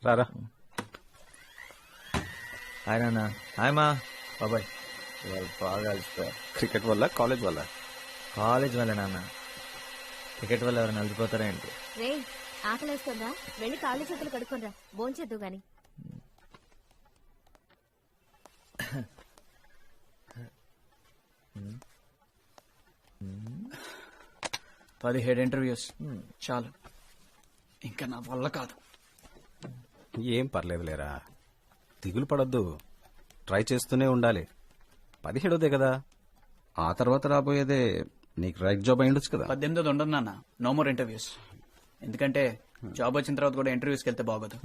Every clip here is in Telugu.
రారా. హాయ్ నాన్న. హాయ్ మా బాబాయ్. ఇవాళ బాగా అలసిపోయా. క్రికెట్ వల్ల కాలేజ్ వల్ల? కాలేజ్ వల్ల నాన్న. క్రికెట్ వల్ల ఎవరైనా అలసిపోతారా ఏంటి? రే ఆకలేస్తుందా? వెళ్ళి కాళ్ళు చేతులు కడుక్కోనరా, భోంచేద్దు గాని. 17 ఇంటర్వ్యూస్ చాలు, ఇంకా నా వల్ల కాదు. ఏం పర్లేదు లేరా, దిగులు పడొద్దు, ట్రై చేస్తూనే ఉండాలి. 17దే కదా, ఆ తర్వాత రాబోయేదే నీకు రైట్ జాబ్ అయ్యుండొచ్చు కదా. 18 ఉండదు నాన్న, నో మోర్ ఇంటర్వ్యూస్. ఎందుకంటే జాబ్ వచ్చిన తర్వాత కూడా ఇంటర్వ్యూస్కి వెళ్తే బాగోదు.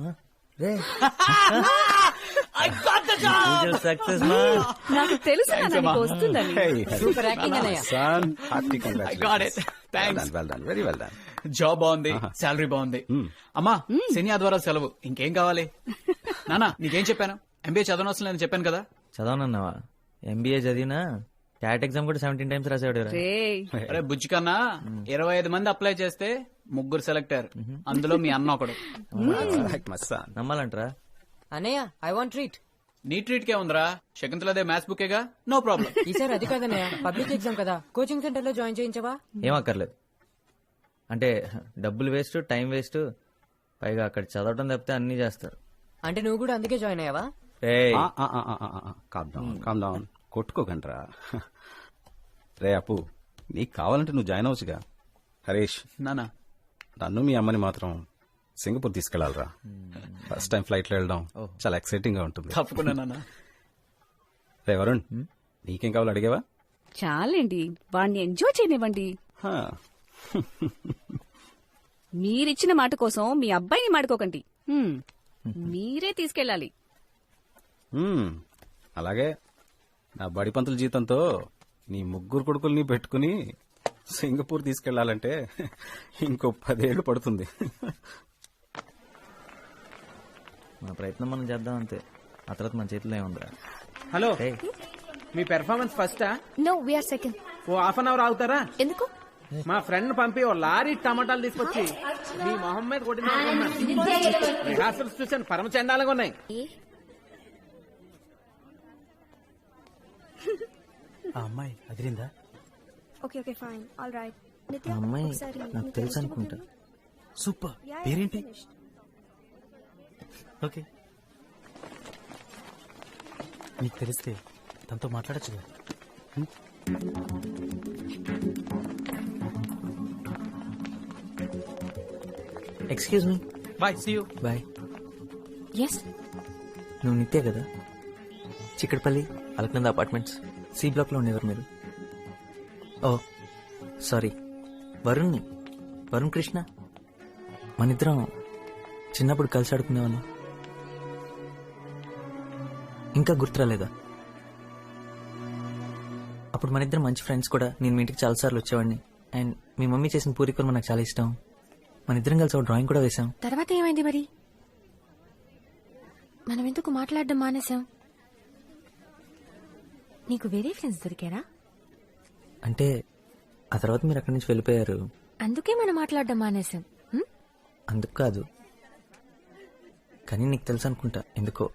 సక్సెస్ నాకు తెలుసు వస్తుందని. సూపర్ యాక్టింగ్ అన్నయ్య. Very well done. జాబ్ బాగుంది, శాలరీ బాగుంది. అమ్మా శని ఆదివారాలు సెలవు, ఇంకేం కావాలి? నానా నీకేం చెప్పాను? ఎంబీఏ చదవనవసరం లేదని చెప్పాను కదా. చదవనన్నావా? ఎంబీఏ చదివినా క్యాట్ ఎగ్జామ్ కూడా 17 times రాసాడు. అరే బుజ్జి కన్నా 25 మంది అప్లై చేస్తే 3 సెలెక్ట్ అయ్యారు, అందులో మీ అన్న ఒకడు. నమ్మాలంటరా? అన్నయ్య ఐ వాంట్ ట్రీట్. నీ ట్రీట్ కే ఉందిరా, శకుంతలదే మ్యాథ్స్ బుకేగా, నో ప్రాబ్లం. ఈసారి అది కాదన్నయ్య, పబ్లిక్ ఎగ్జామ్ కదా, కోచింగ్ సెంటర్ లో జాయిన్ చేయించవా? ఏం అక్కర్లేదు. అంటే డబ్బులు వేస్ట్, టైం వేస్ట్, పైగా అక్కడ చదవటం తప్పితే అన్ని చేస్తారు. అంటే నువ్వు కూడా అందుకే జాయిన్ అయ్యావా? Calm down, కొట్టుకోకండ్రా. రే అప్పు, నీకు కావాలంటే నువ్వు జాయిన్ అవ్వచ్చుగా. హరీష్ నానా, నన్ను మీ అమ్మని మాత్రం సింగపూర్ తీసుకెళ్లాలరా. ఫస్ట్ టైం ఫ్లైట్ లో వెళ్ళడం చాలా ఎక్సైటింగ్ గా ఉంటుంది. తప్పకుండా నాన్న. రే వరుణ్, నీకేం కావాలో అడిగావా? చాలండి, వాడిని ఎంజాయ్ చేయనివ్వండి. మీరిచ్చిన మాట కోసం మీ అబ్బాయిని మాడుకోకండి. మీరే తీసుకెళ్ళాలి. అలాగే నా బడి పంతుల జీతంతో నీ 3 కొడుకుల్ని పెట్టుకుని సింగపూర్ తీసుకెళ్లాలంటే ఇంకో 10 ఏళ్లు పడుతుంది. మన ప్రయత్నం మనం చేద్దాం అంతే, ఆ తర్వాత మన చేతిలో ఏముందా. హలో, మీ పెర్ఫార్మెన్స్ ఫస్టా? No, we are second. Oh half an hour ఆగుతారా? ఎందుకు? మా ఫ్రెండ్ పంపి ఓ లారీ టమాటాలు తీసుకొచ్చి మీ మొహం మీద కొట్టిన రిహార్సల్స్ చూసాను, పరమ చండాలంగా ఉన్నాయి. ఆ అమ్మాయి అదిరిందా? Okay fine, all right. ఆ అమ్మాయి నాకు తెలుసు అనుకుంటా. సూపర్, పేరేంటి? ఓకే, నీకు తెలిస్తే తనతో మాట్లాడచ్చు. Excuse me. Bye, see you. Bye. Yes, నువ్వు నిత్య కదా? Chikkadapalli Alakananda apartments C block లో ఉండేవారు మీరు? Oh sorry, Varun Krishna. మనిద్దరం చిన్నప్పుడు కలిసి ఆడుకునేవాళ్ళం. ఇంకా గుర్తురాలేదా? అప్పుడు మనిద్దరం మంచి ఫ్రెండ్స్ కూడా. నేను మీ ఇంటికి చాలాసార్లు వచ్చేవాడిని. అండ్ మీ మమ్మీ చేసిన పూరి కూర నాకు చాలా ఇష్టం. మనిద్దరం కలిసి ఒక డ్రాయింగ్ కూడా వేశాం. తర్వాత ఏమైంది మరి? మనం ఎందుకు మాట్లాడడం మానేశాం? నీకు వేరే ఫ్రెండ్స్ దొరికారా? అంటే ఆ తర్వాత మీరు అక్కడి నుంచి వెళ్ళిపోయారు. అందుకే మనం మాట్లాడడం మానేశాం. హ్మ్? అందుకు కాదు, కానీ నీకు తెలుసు అనుకుంటా ఎందుకో.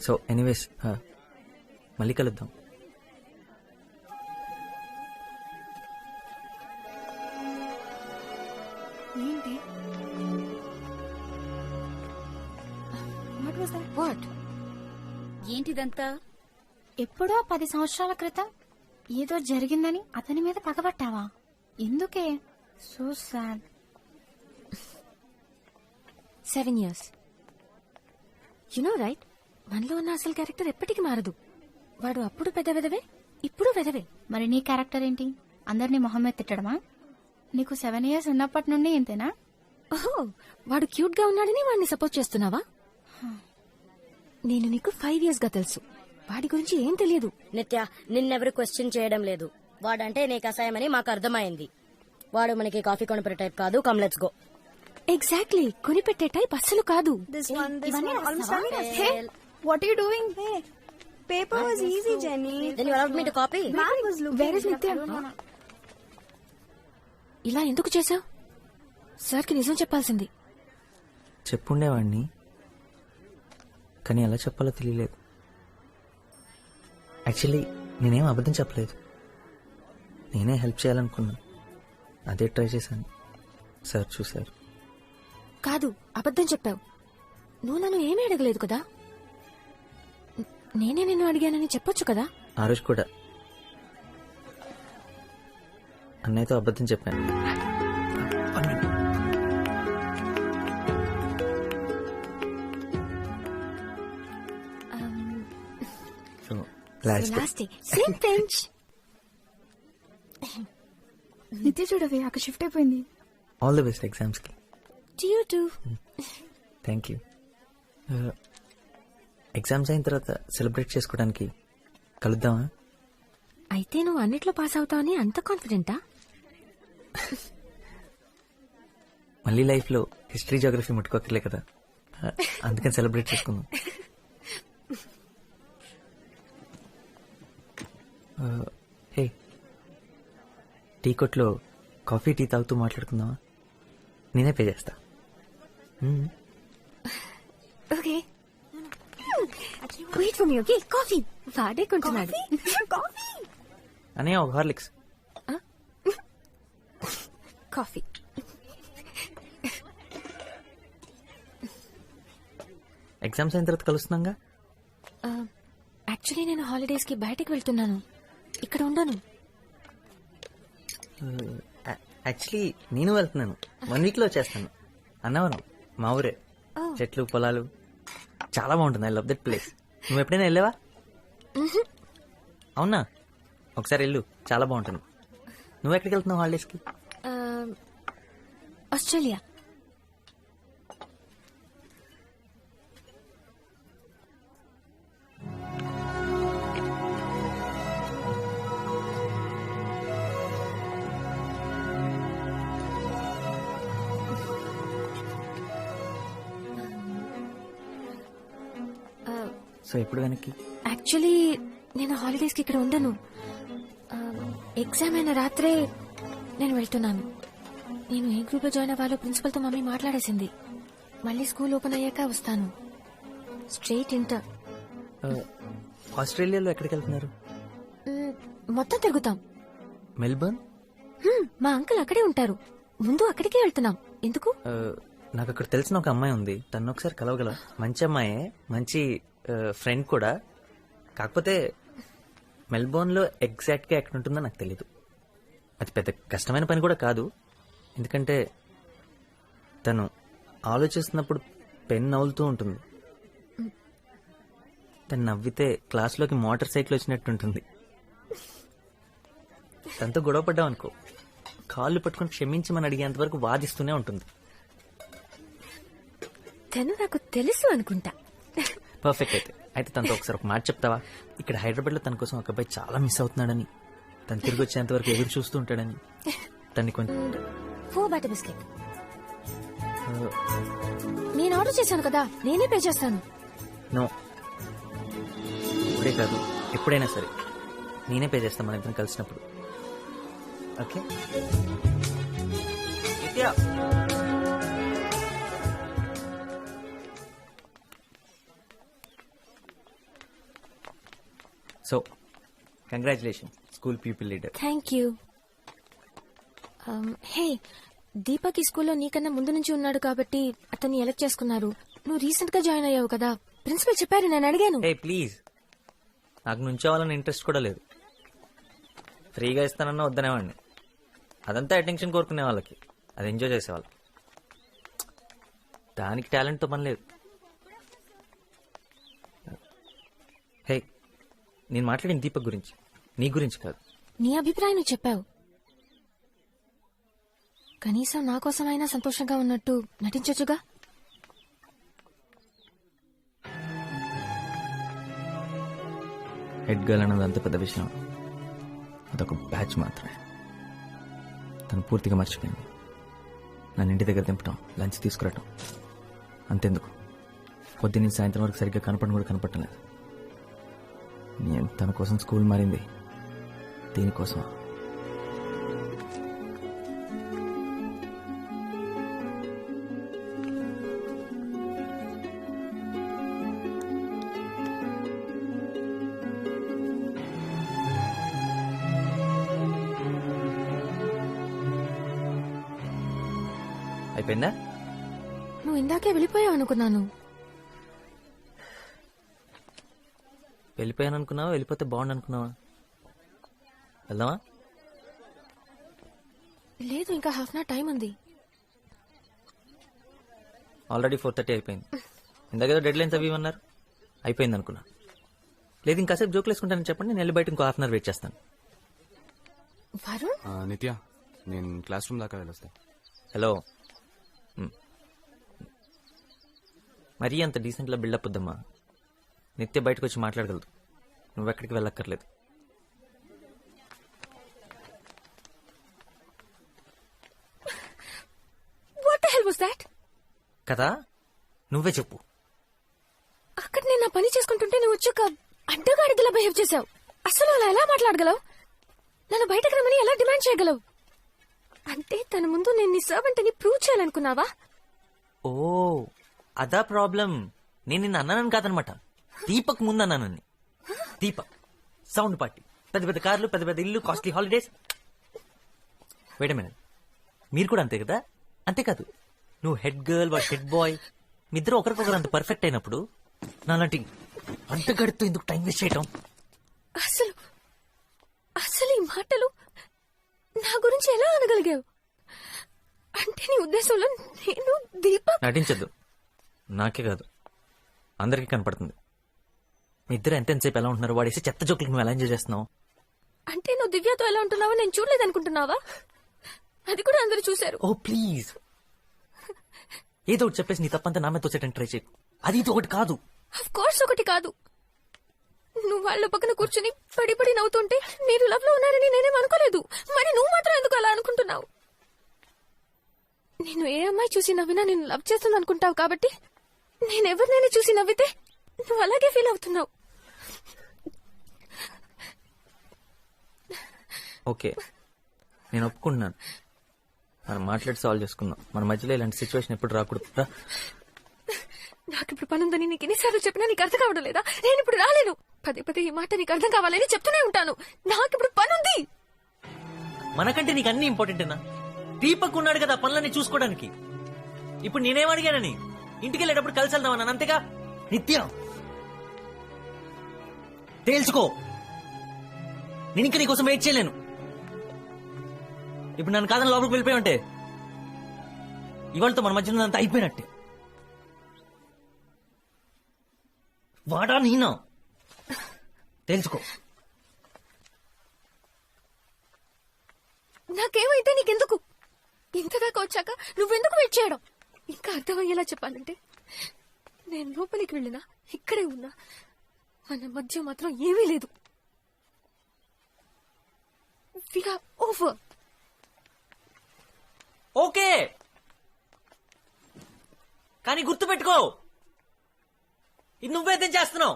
సో ఎనీవేస్, మళ్ళీ కలుద్దాం. ఏంటి? వాట్? ఏంటిదంతా? ఎప్పుడో 10 సంవత్సరాల క్రితం ఏదో జరిగిందని అతని మీద పగబట్టావా? ఎందుకే? So sad. 7 years. You know right, మనలో ఉన్న అసలు క్యారెక్టర్ ఎప్పటికీ మారదు. వాడు అప్పుడు పెద్ద వెదవే, ఇప్పుడు వెదవే. మరి నీ క్యారెక్టర్ ఏంటి? అందరినీ మొహం మీద తిట్టడమా? నీకు 7 years ఉన్నప్పటి నుండి ఇంతేనా? ఓహో, వాడు క్యూట్ గా ఉన్నాడని వాడిని సపోర్ట్ చేస్తున్నావా? నేను నీకు 5 years గా తెలుసు. వాడి గురించి ఏం తెలియదు. నిత్య, నిన్నెవరు క్వశ్చన్ చేయడం లేదు. వాడంటే నీకు అసహ్యమని మాకు అర్థమైంది. వాడు మనకి కాఫీ కొనిపెట్టే టైప్ కాదు. Come let's go. ఎగ్జాక్ట్లీ, కొనిపెట్టే టైప్ అస్సలు కాదు. ఇవన్నీ రాస్తావా? Hey, what are you doing? Paper was easy, Jenny. Then you allowed me to copy? Where is Nitya? ఇలా ఎందుకు చేసావు? సార్కి నిజం చెప్పాల్సింది. చెప్పుండేవాడిని, కానీ ఎలా చెప్పాలో తెలియలేదు. యాక్చువల్లీ నేనేం అబద్ధం చెప్పలేదు, నేనే హెల్ప్ చేయాలనుకున్నా. అదే ట్రై చేశాను. సార్ చూశారు. కాదు, అబద్ధం చెప్పావు. నువ్వు నన్ను ఏమీ అడగలేదు కదా. నేనే నిన్ను అడిగానని చెప్పొచ్చు కదా. ఆ రోజు కూడా అన్నయ్యతో అబద్ధం చెప్పాను. So last last same bench. నిత్య చూడవే, అక్కడ షిఫ్ట్ అయిపోయింది. ఆల్ ది బెస్ట్ ఎగ్జామ్స్ కి. You too. Thank you. Exams అయిన తర్వాత సెలబ్రేట్ చేసుకోవడానికి కలుద్దామా? అయితే నువ్వు అన్నిట్లో పాస్ అవుతావని అంత కాన్ఫిడెంటా? మళ్ళీ లైఫ్ లో హిస్టరీ జోగ్రఫీ ముట్టుకోకర్లే కదా, అందుకని సెలబ్రేట్ చేసుకుందాం. హే, టీ కొట్లో కాఫీ టీ తాగుతూ మాట్లాడుకుందామా? నేనే పే చేస్తా. Okay, wait for me. Okay, coffee వాడే కొంటున్నాడు. అన్నయ్య ఒక హార్లిక్స్. కాఫీ. ఎగ్జామ్స్ అయిన తర్వాత కలుస్తున్నాగా. యాక్చువల్లీ నేను హాలిడేస్ కి బయటకు వెళ్తున్నాను, ఇక్కడ ఉండను. యాక్చువల్లీ నేను వెళ్తున్నాను, 1 week లో వచ్చేస్తాను. అన్నవరం మా ఊరే, చెట్లు పొలాలు చాలా బాగుంటుంది. I love that place. నువ్వు ఎప్పుడైనా వెళ్ళావా? అవునా, ఒకసారి వెళ్ళు, చాలా బాగుంటుంది. నువ్వు ఎక్కడికి వెళ్తున్నావు హాలిడేస్ కి? ఆస్ట్రేలియా. సో ఎప్పుడు వెనక్కి? యాక్చువల్లీ నేను హాలిడేస్ కి ఇక్కడ ఉండను. ఎగ్జామ్ అయిన రాత్రే నేను వెళ్తున్నాను. నేను ఏ గ్రూప్ లో జాయిన్ అవ్వాలో ప్రిన్సిపల్ తో మమ్మీ మాట్లాడేసింది. మళ్ళీ స్కూల్ ఓపెన్ అయ్యాక వస్తాను. Straight inter. ఆస్ట్రేలియాలో ఎక్కడికి వెళ్తున్నారు? మొత్తం తిరుగుతాం. మెల్బర్న్? మా అంకుల్ అక్కడే ఉంటారు. ముందు అక్కడికే వెళ్తున్నాం. ఎందుకు? నాకు అక్కడ తెలిసిన ఒక అమ్మాయి ఉంది, తను ఒకసారి కలవగల. మంచి అమ్మాయే, మంచి ఫ్రెండ్ కూడా. కాకపోతే మెల్బోర్న్ లో ఎగ్జాక్ట్ గా ఎక్కడ ఉంటుందో నాకు తెలీదు. అది పెద్ద కష్టమైన పని కూడా కాదు, ఎందుకంటే తను ఆలోచిస్తున్నప్పుడు పెన్ నవ్వులుతూ ఉంటుంది. తను నవ్వితే క్లాస్లోకి మోటార్ సైకిల్ వచ్చినట్టు ఉంటుంది. తనతో గొడవ పడ్డాం అనుకో, కాళ్ళు పట్టుకుని క్షమించమని అడిగేంత వరకు వాదిస్తూనే ఉంటుంది. తను నాకు తెలుసు అనుకుంటా. పర్ఫెక్ట్. అయితే తనతో ఒకసారి ఒక మాట చెప్తావా? ఇక్కడ హైదరాబాద్ లో తన కోసం ఒక అబ్బాయి చాలా మిస్ అవుతున్నాడని, తను తిరిగి వచ్చేంత వరకు ఎదురు చూస్తూ ఉంటాడని. తన్ని కొంచెం 4 బటర్ బిస్కెట్ నేను ఆర్డర్ చేశాను కదా, నేనే పే చేస్తాను. నో, ఇప్పుడే కాదు ఎప్పుడైనా సరే నేనే పే చేస్తాను మన ఇద్దరం కలిసినప్పుడు. Okay Nithya. So congratulation school people leader. Thank you. Hey, Deepak ఈ స్కూల్లో నీకన్నా ముందు నుంచి ఉన్నాడు కాబట్టి అతన్ని ఎలక్ట్ చేసుకున్నారు. నువ్వు రీసెంట్ గా జాయిన్ అయ్యావు కదా, ప్రిన్సిపల్ చెప్పారు, నేను అడిగాను. హే ప్లీజ్, నాకు నుంచోవాలని ఇంట్రెస్ట్ కూడా లేదు. ఫ్రీగా ఇస్తానన్నా వద్దనేవాడిని. అదంతా అటెన్షన్ కోరుకునే వాళ్ళకి, అది ఎంజాయ్ చేసేవాళ్ళు. దానికి టాలెంట్తో పని లేదు. హే, నేను మాట్లాడిన దీపక్ గురించి, నీ గురించి కాదు. నీ అభిప్రాయం నువ్వు చెప్పావు. కనీసం నా కోసమైనా సంతోషంగా ఉన్నట్టు నటించొచ్చుగా. హెడ్ గర్ల్ అన్నది అంత పెద్ద విషయం, అదొక బ్యాచ్ మాత్రమే. తను పూర్తిగా మర్చిపోయింది. నన్ను ఇంటి దగ్గర దింపటం, లంచ్ తీసుకురావటం, అంతెందుకు పొద్దున్నీ సాయంత్రం వరకు సరిగ్గా కనపడడం కూడా కనపడటం లేదు. నేను తన కోసం స్కూల్ మారింది దీనికోసం. అయిపోయిందా? నువ్వు ఇందాకే వెళ్ళిపోయావు అనుకున్నాను. వెళ్ళిపోయాను అనుకున్నావా, వెళ్ళిపోతే బాగుండు అనుకున్నావా? వెళ్దామా? లేదు, ఇంకా హాఫ్ అన్ అవర్ టైం ఉంది. ఆల్రెడీ 4:30 అయిపోయింది. ఇందాకేదో డెడ్ లైన్స్ అవి ఇవన్నారు, అయిపోయింది అనుకున్నా. లేదు ఇంకాసేపు జోకులు వేసుకుంటానని చెప్పండి, నేను వెళ్ళి బయట ఇంకో హాఫ్ అన్ అవర్ వెయిట్ చేస్తాను. వరుణ్, నిత్య, నేను క్లాస్ రూమ్ దాకా వెళ్ళొస్తా. హలో, మరీ అంత డీసెంట్లా బిల్డప్ వద్దమ్మా. నిత్య బయటకు వచ్చి మాట్లాడగలదు, నువ్వెక్కడికి వెళ్ళక్కర్లేదు. What the hell was that? కదా, నువ్వే చెప్పు. అక్కడ నేను నా పని చేసుకుంటుంటే నువ్వు వచ్చి ఒక అడ్డగాడిదలా బిహేవ్ చేశావు. అసలు అలా ఎలా మాట్లాడగలవు? నన్ను బయటకు రమ్మని ఎలా డిమాండ్ చేయగలవు? అంటే తన ముందు నేను నీ సర్వెంట్ అని ప్రూవ్ చేయాలనుకున్నావా? ఓ అదా ప్రాబ్లం. నేను నిన్న అన్నానని కాదనమాట, దీపక్ ముందు అన్నానని. దీపక్ సౌండ్ పార్టీ, పెద్ద పెద్ద కార్లు, పెద్ద పెద్ద ఇల్లు, costly holidays. Wait a minute, మీరు కూడా అంతే కదా? అంతేకాదు, నువ్వు హెడ్ గర్ల్, వాడు హెడ్ బాయ్, మీ ఇద్దరు ఒకరికొకరు అంత పర్ఫెక్ట్ అయినప్పుడు నాలాంటి అంతగడితో ఎందుకు టైం వేస్ట్ చేయటం? అసలు అసలు ఈ మాటలు నా గురించి ఎలా అనగలిగావు? అంటే నీ ఉద్దేశంలో నేను దీపక్? నటించద్దు, నాకే కాదు అందరికీ కనపడుతుంది. మీ ఇద్దరు ఎంతసేపు ఎలా ఉంటున్నారు, వాడేసి చెత్త జోకులకు నువ్వు ఎలా ఎంజాయ్ చేస్తున్నావు? అంటే నువ్వు దివ్యతో ఎలా ఉంటున్నావో నేను చూడలేదనుకుంటున్నావా? అది కూడా అందరూ చూశారు. ఓ ప్లీజ్, ఏదో ఒకటి చెప్పేసి నీ తప్పంతా నా మీద తోచేయడానికి ట్రై చేయకు. అది ఇది ఒకటి కాదు. ఆఫ్ కోర్స్ ఒకటి కాదు. నువ్వు వాళ్ళ పక్కన కూర్చుని పడి పడి నవ్వుతుంటే మీరు లవ్ లో ఉన్నారని నేనేం అనుకోలేదు. మరి నువ్వు మాత్రం ఎందుకు అలా అనుకుంటున్నావు? నేను ఏ అమ్మాయి చూసి నవ్వినా నేను లవ్ చేస్తుంది అనుకుంటావు కాబట్టి నేనెవరినైనా చూసి నవ్వితే నువ్వు అలాగే ఫీల్ అవుతున్నావు. ఓకే, నేను ఒప్పుకుంటున్నాను. మనం మాట్లాడి సాల్వ్ చేసుకుందాం. మన మధ్యలో ఇలాంటి సిచ్యువేషన్ ఎప్పుడు రాకూడదు. నాకు ఇప్పుడు పని ఉందని నీకు ఎన్నిసార్లు చెప్పినా నీకు అర్థం కావడం లేదా? నేను ఇప్పుడు రాలేను. పదే పదే ఈ మాట నీకు అర్థం కావాలని చెప్తూనే ఉంటాను. నాకు ఇప్పుడు పని ఉంది. మనకంటే నీకు అన్ని ఇంపార్టెంటేనా? దీపక్ ఉన్నాడు కదా పనులన్నీ చూసుకోవడానికి. ఇప్పుడు నేనేం అడిగానని? ఇంటికి వెళ్ళేటప్పుడు కలిసి వెళ్దామన్నాను, అంతేగా? నిత్యం తేల్చుకో, నేను ఇంకా నీకోసం వెయిట్ చేయలేను. ఇప్పుడు నన్ను కాదని లోపలికి వెళ్ళిపోయి ఉంటే ఇవాళతో మన మధ్యలో అంతా అయిపోయినట్టే. వాడా నేనా? తెలుసుకో. నాకేమైతే నీకెందుకు? ఇంతదాకా వచ్చాక నువ్వెందుకు వెయిట్ చేయడం? ఇంకా అర్థమయ్యేలా చెప్పాలంటే నేను లోపలికి వెళ్ళినా ఇక్కడే ఉన్నా మన మధ్య మాత్రం ఏమీ లేదు. We are over. ఓకే, కానీ గుర్తుపెట్టుకో, ఇది నువ్వేదేం చేస్తున్నావు.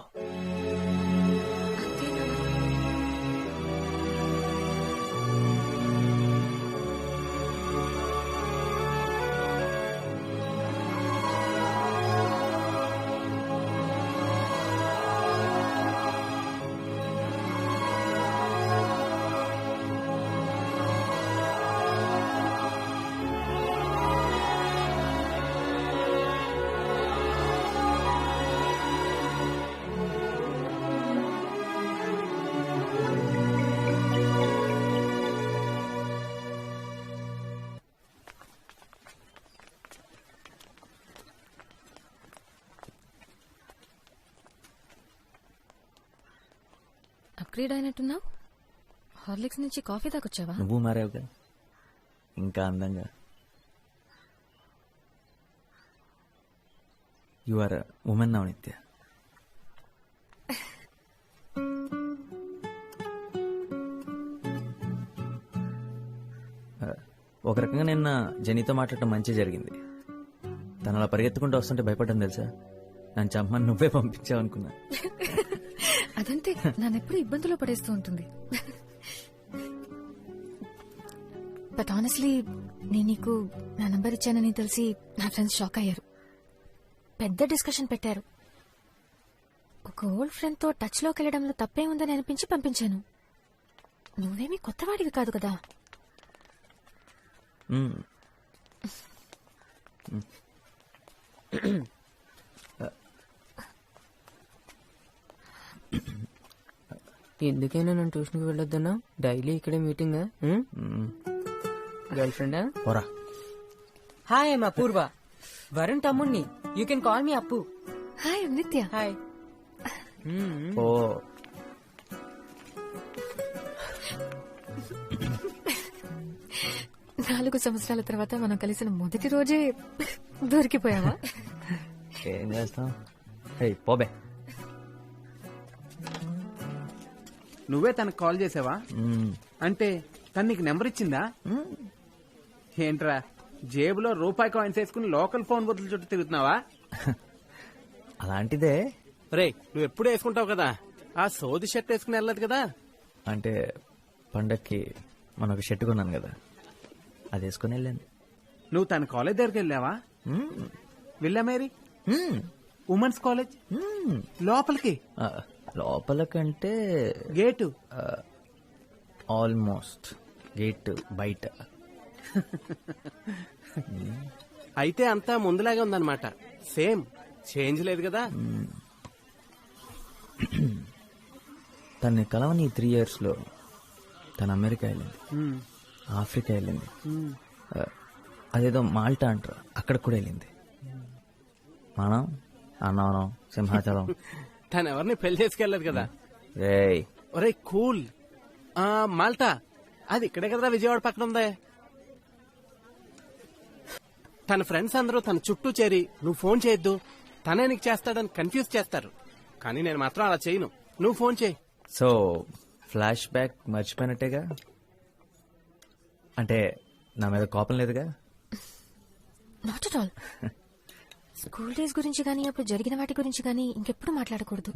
అప్గ్రేడ్ అయినట్టున్నావు. హార్లిక్స్ నుంచి కాఫీ దాకొచ్చావా? నువ్వు మారావుగా, ఇంకా అందంగా. యు ఆర్ ఉమెన్ నవ్ నిత్య. ఒక రకంగా నిన్న జెనీతో మాట్లాడటం మంచి జరిగింది. తను అలా పరిగెత్తుకుంటూ వస్తుంటే భయపడ్డాను తెలుసా. నన్ను చంపమని నువ్వే పంపించావు అనుకున్నా. అదంతే, నన్నెప్పుడు ఇబ్బందులు పడేస్తూ ఉంటుంది. బట్ ఆనెస్ట్లీ నేను నీకు నా నంబర్ ఇచ్చానని తెలిసి నా ఫ్రెండ్స్ షాక్ అయ్యారు. పెద్ద డిస్కషన్ పెట్టారు. ఒక ఓల్డ్ ఫ్రెండ్ తో టచ్ లోకి వెళ్లడంలో తప్పే ఉందని అనిపించి పంపించాను. నువ్వేమీ కొత్తవాడివి కాదు కదా. ఎందుకైనా నన్ను ట్యూషన్కి వెళ్ళొద్దన్నా? డైలీ ఇక్కడే మీటింగ్. గర్ల్ ఫ్రెండా? పోరా. హాయ్ ఐమ్ అపూర్వ, వరుణ్ తమ్ముణ్ణి. యూ కెన్ కాల్ మీ అప్పు. హాయ్ నిత్య. హాయ్. ఓ 4 సంవత్సరాల తర్వాత మనం కలిసిన మొదటి రోజే దొరికిపోయావా? ఏం చేస్తాం. పోబే. నువ్వే తనకు కాల్ చేసావా? అంటే తను నీకు నెంబర్ ఇచ్చిందా? ఏంట్రా జేబులో రూపాయి కాయిన్స్ వేసుకుని లోకల్ ఫోన్ బదులు చుట్టూ తిరుగుతున్నావా? అలాంటిదే. రే నువ్వు ఎప్పుడు వేసుకుంటావు కదా, ఆ సోది షర్ట్ వేసుకుని వెళ్ళదు కదా. అంటే పండక్కి మన ఒక షర్ట్ కొన్నాను కదా, అది వేసుకుని వెళ్ళాను. నువ్వు తన కాలేజ్ దగ్గరికి వెళ్ళావా? వెళ్ళా మేరీ ఉమెన్స్ కాలేజ్ లోపలికి. లోపలకంటే గేటు ఆల్మోస్ట్ గేట్ బయట. అయితే అంతా ముందులాగే ఉందన్నమాట. సేమ్ చేంజ్ లేదు కదా. తన్ని కలవని 3 years లో తను అమెరికా వెళ్ళింది, ఆఫ్రికా వెళ్ళింది, అదేదో మాల్టా అంటారు అక్కడ కూడా వెళ్ళింది. మనం అన్నవరం, సింహాచలం. తను ఎవరిని పెళ్లి చేసుకెళ్ళదు కదా. రేయ్ ఒరే కూల్. మాల్టా అది ఇక్కడే కదరా, విజయవాడ పక్కన ఉందే. తన ఫ్రెండ్స్ అందరూ తన చుట్టూ చేరి నువ్వు ఫోన్ చేయొద్దు, తనే నీకు చేస్తాడని కన్ఫ్యూజ్ చేస్తారు. కానీ నేను మాత్రం అలా చేయను. నువ్వు ఫోన్ చేయి. సో ఫ్లాష్ బ్యాక్ మర్చిపోయినట్టేగా. అంటే నా మీద కోపం లేదుగా. Not at all. School days గురించి గానీ అప్పుడు జరిగిన వాటి గురించి గానీ ఇంకెప్పుడు మాట్లాడకూడదు.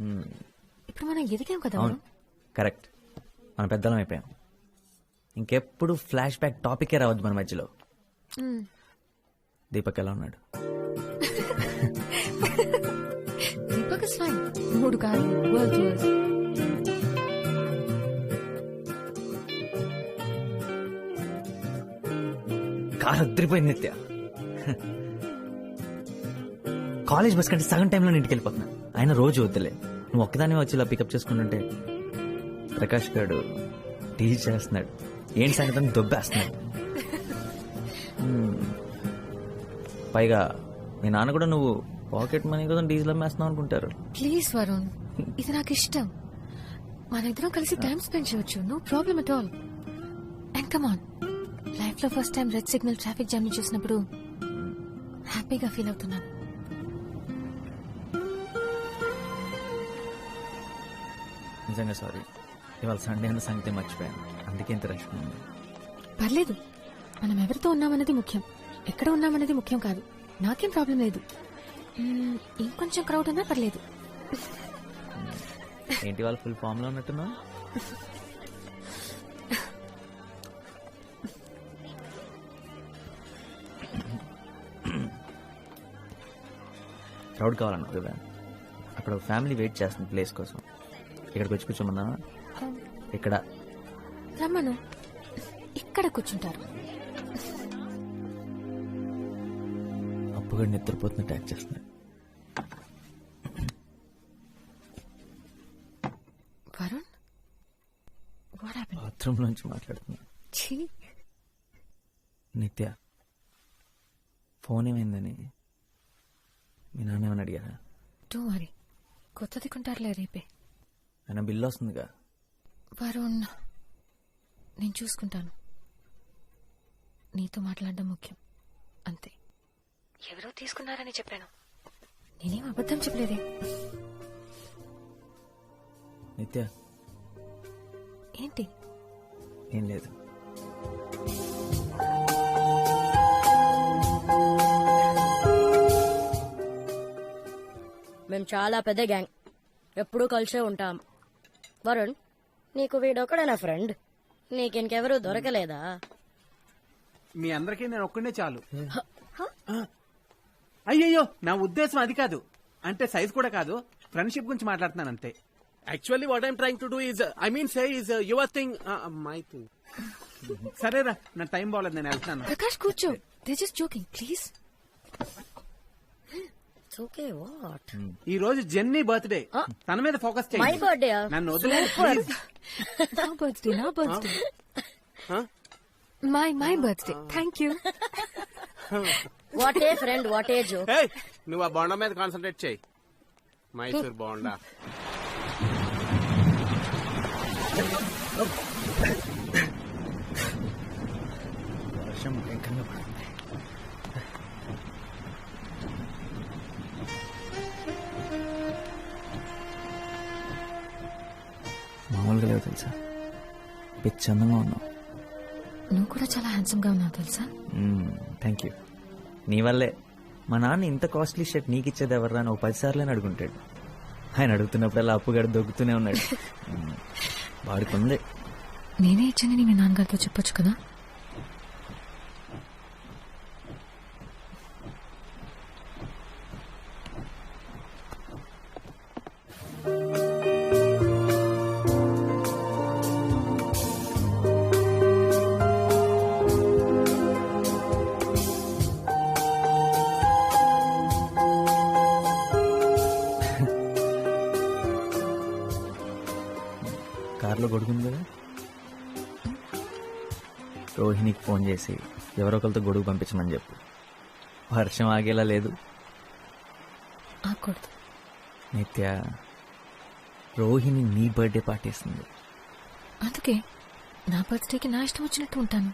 ఇప్పుడు మనం ఎదిగాం కదా. కరెక్ట్, మన పెద్దలం అయిపోయాం. ఇంకెప్పుడు ఫ్లాష్ బ్యాక్ టాపికే రావద్దు మన మధ్యలో. దీపక్ ఎలా ఉన్నాడు? Deepak is fine. 3 కాదు, వరల్డ్ టూర్స్. కారు అద్దరిపోయింది నిత్య. కాలేజ్ బస్ కంటే సగం టైంలో ఇంటికి వెళ్ళిపోతున్నా. ఆయన రోజు వద్దులే, నువ్వు ఒక్కదాన్ని వచ్చి ఇలా పికప్ చేసుకుంటుంటే ప్రకాష్ గారు టీచ్ చేస్తున్నాడు. ఏంటి సంగతి దొబ్బేస్తున్నాడు. పైగా మీ నాన్న కూడా నువ్వు పాకెట్ మనీ కోసం డీజిల్ అమ్మేస్తున్నావు అనుకుంటారు. ప్లీజ్ వరుణ్, ఇది నాకు ఇష్టం. మన ఇద్దరం కలిసి టైం స్పెండ్ చేయొచ్చు. No problem at all. And come on, life లో first time red signal traffic jam ని చూసినప్పుడు హ్యాపీగా ఫీల్ అవుతున్నాను. నిజంగా సారీ, ఇవాళ సండే అన్న సంగతి మర్చిపోయాను, అందుకే ఇంత రష్ ఉంది. పర్లేదు, మనం ఎవరితో ఉన్నామన్నది ముఖ్యం, ఎక్కడ ఉన్నామన్నది ముఖ్యం కాదు. నాకేం ప్రాబ్లం లేదు. ఇంకొంచెం క్రౌడ్ ఉన్నా పర్లేదు. ఏంటి వాళ్ళు ఫుల్ ఫామ్ లో ఉన్నట్టున్నా? క్రౌడ్ కావాలన్నా కదా, అక్కడ ఫ్యామిలీ వెయిట్ చేస్తుంది ప్లేస్ కోసం. ఇక్కడికి వచ్చి కూర్చోమన్నా? ఇక్కడ రమ్మను, ఇక్కడ కూర్చుంటారు. అప్పుగా నిద్రపోతున్నట్టు యాక్ట్ చేస్తున్నాడు. వరుణ్, బాత్రూమ్ నుంచి మాట్లాడుతున్నా. నిత్య, ఫోన్ ఏమైందని మీ నాన్న ఏమని అడిగారా? డోంట్ వరీ, కొత్తది కొంటారులే రేపే. ఆయన బిల్లు వస్తుందిగా, వరుణ్, నేను చూసుకుంటాను. నీతో మాట్లాడడం ముఖ్యం అంతే. ఎవరో తీసుకున్నారని చెప్పాను, నేనేం అబద్ధం చెప్పలేదే. నిత్య, ఏంటి? ఏం లేదు. మేము చాలా పెద్ద గ్యాంగ్, ఎప్పుడూ కలిసే ఉంటాం. వరుణ్, నీకు వీడొక్కడేనా ఫ్రెండ్? నీకింకెవరూ దొరకలేదా? మీ అందరికీ నేను ఒక్కడే చాలు. అయ్యయ్యో, నా ఉద్దేశం అది కాదు. అంటే సైజ్ కూడా కాదు, ఫ్రెండ్షిప్ గురించి మాట్లాడుతున్నాను అంతే. Actually, what I'm trying to do is, your thing, my thing. సరేరా, నా టైం బాగలేదు, నేను వెళ్తాను. ప్రకాష్ కూర్చో, they just joking please. Okay, what? ఈ రోజు జెన్నీ బర్త్డే, తన మీద ఫోకస్ మై చేయండి. బర్త్డే? నన్ను వదిలేదు ప్లీజ్. నా birthday my birthday. Thank you. What a friend, what a joke. Hey, నువ్వు ఆ బోండా మీద కాన్సన్ట్రేట్ చేయి. మైసూర్ బోండా. వర్షం భయంకరంగా పడుతుంది. మామూలుగా లేవు తెలుసా, పిచ్చి అందంగా ఉన్నావు. నువ్వు కూడా చాలా హ్యాండ్సమ్ గా ఉన్నావు తెలుసా. Thank you. నీ వల్లే మా నాన్న ఇంత కాస్ట్లీ షర్ట్ నీకు ఇచ్చేది ఎవర్రా అని 10 సార్లు అడుగుంటాడు. ఆయన అడుగుతున్నప్పుడల్లా అప్పుగాడు దొక్కుతూనే ఉన్నాడు. వాడుకుంది. నేనే ఇచ్చానని మీ నాన్నగారితో చెప్పొచ్చు కదా. కార్లో గొడుగుంది కదా, రోహిణికి ఫోన్ చేసి ఎవరో ఒకరితో గొడుగు పంపించమని చెప్పు. వర్షం ఆగేలా లేదు. ఆకూడదు. నిత్య, రోహిణి నీ బర్త్డే పార్టీ ఇస్తుంది. అందుకే నా బర్త్డేకి నా ఇష్టం వచ్చినట్టు ఉంటాను.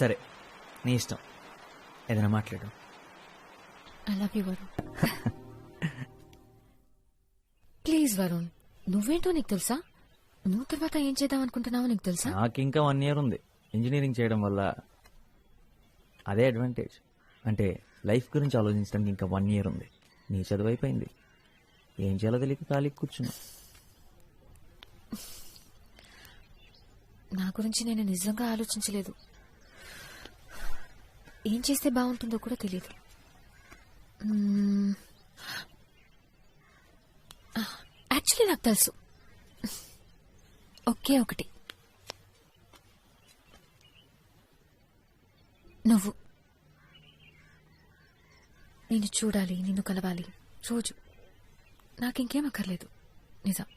సరే, నీ ఇష్టం, ఏదైనా మాట్లాడు. I love you Varun. Please Varun, నువ్వేంటో నీకు తెలుసా? నువ్వు తర్వాత ఏం చేద్దాం అనుకుంటున్నావో నీకు తెలుసా? నాకు ఇంకా 1 year ఉంది. ఇంజనీరింగ్ చేయడం వల్ల అదే అడ్వాంటేజ్. అంటే లైఫ్ గురించి ఆలోచించడానికి ఇంకా 1 year ఉంది. నీ చదువు అయిపోయింది, ఏం చేయాలో తెలియక ఖాళీ కూర్చున్నా. నా గురించి నేను నిజంగా ఆలోచించలేదు. ఏం చేస్తే బాగుంటుందో కూడా తెలియదు. యాక్చువల్లీ నాకు తెలుసు, ఒకే ఒకటి. నువ్వు. నిన్ను చూడాలి, నిన్ను కలవాలి రోజు. నాకింకేం అక్కర్లేదు. నిజం.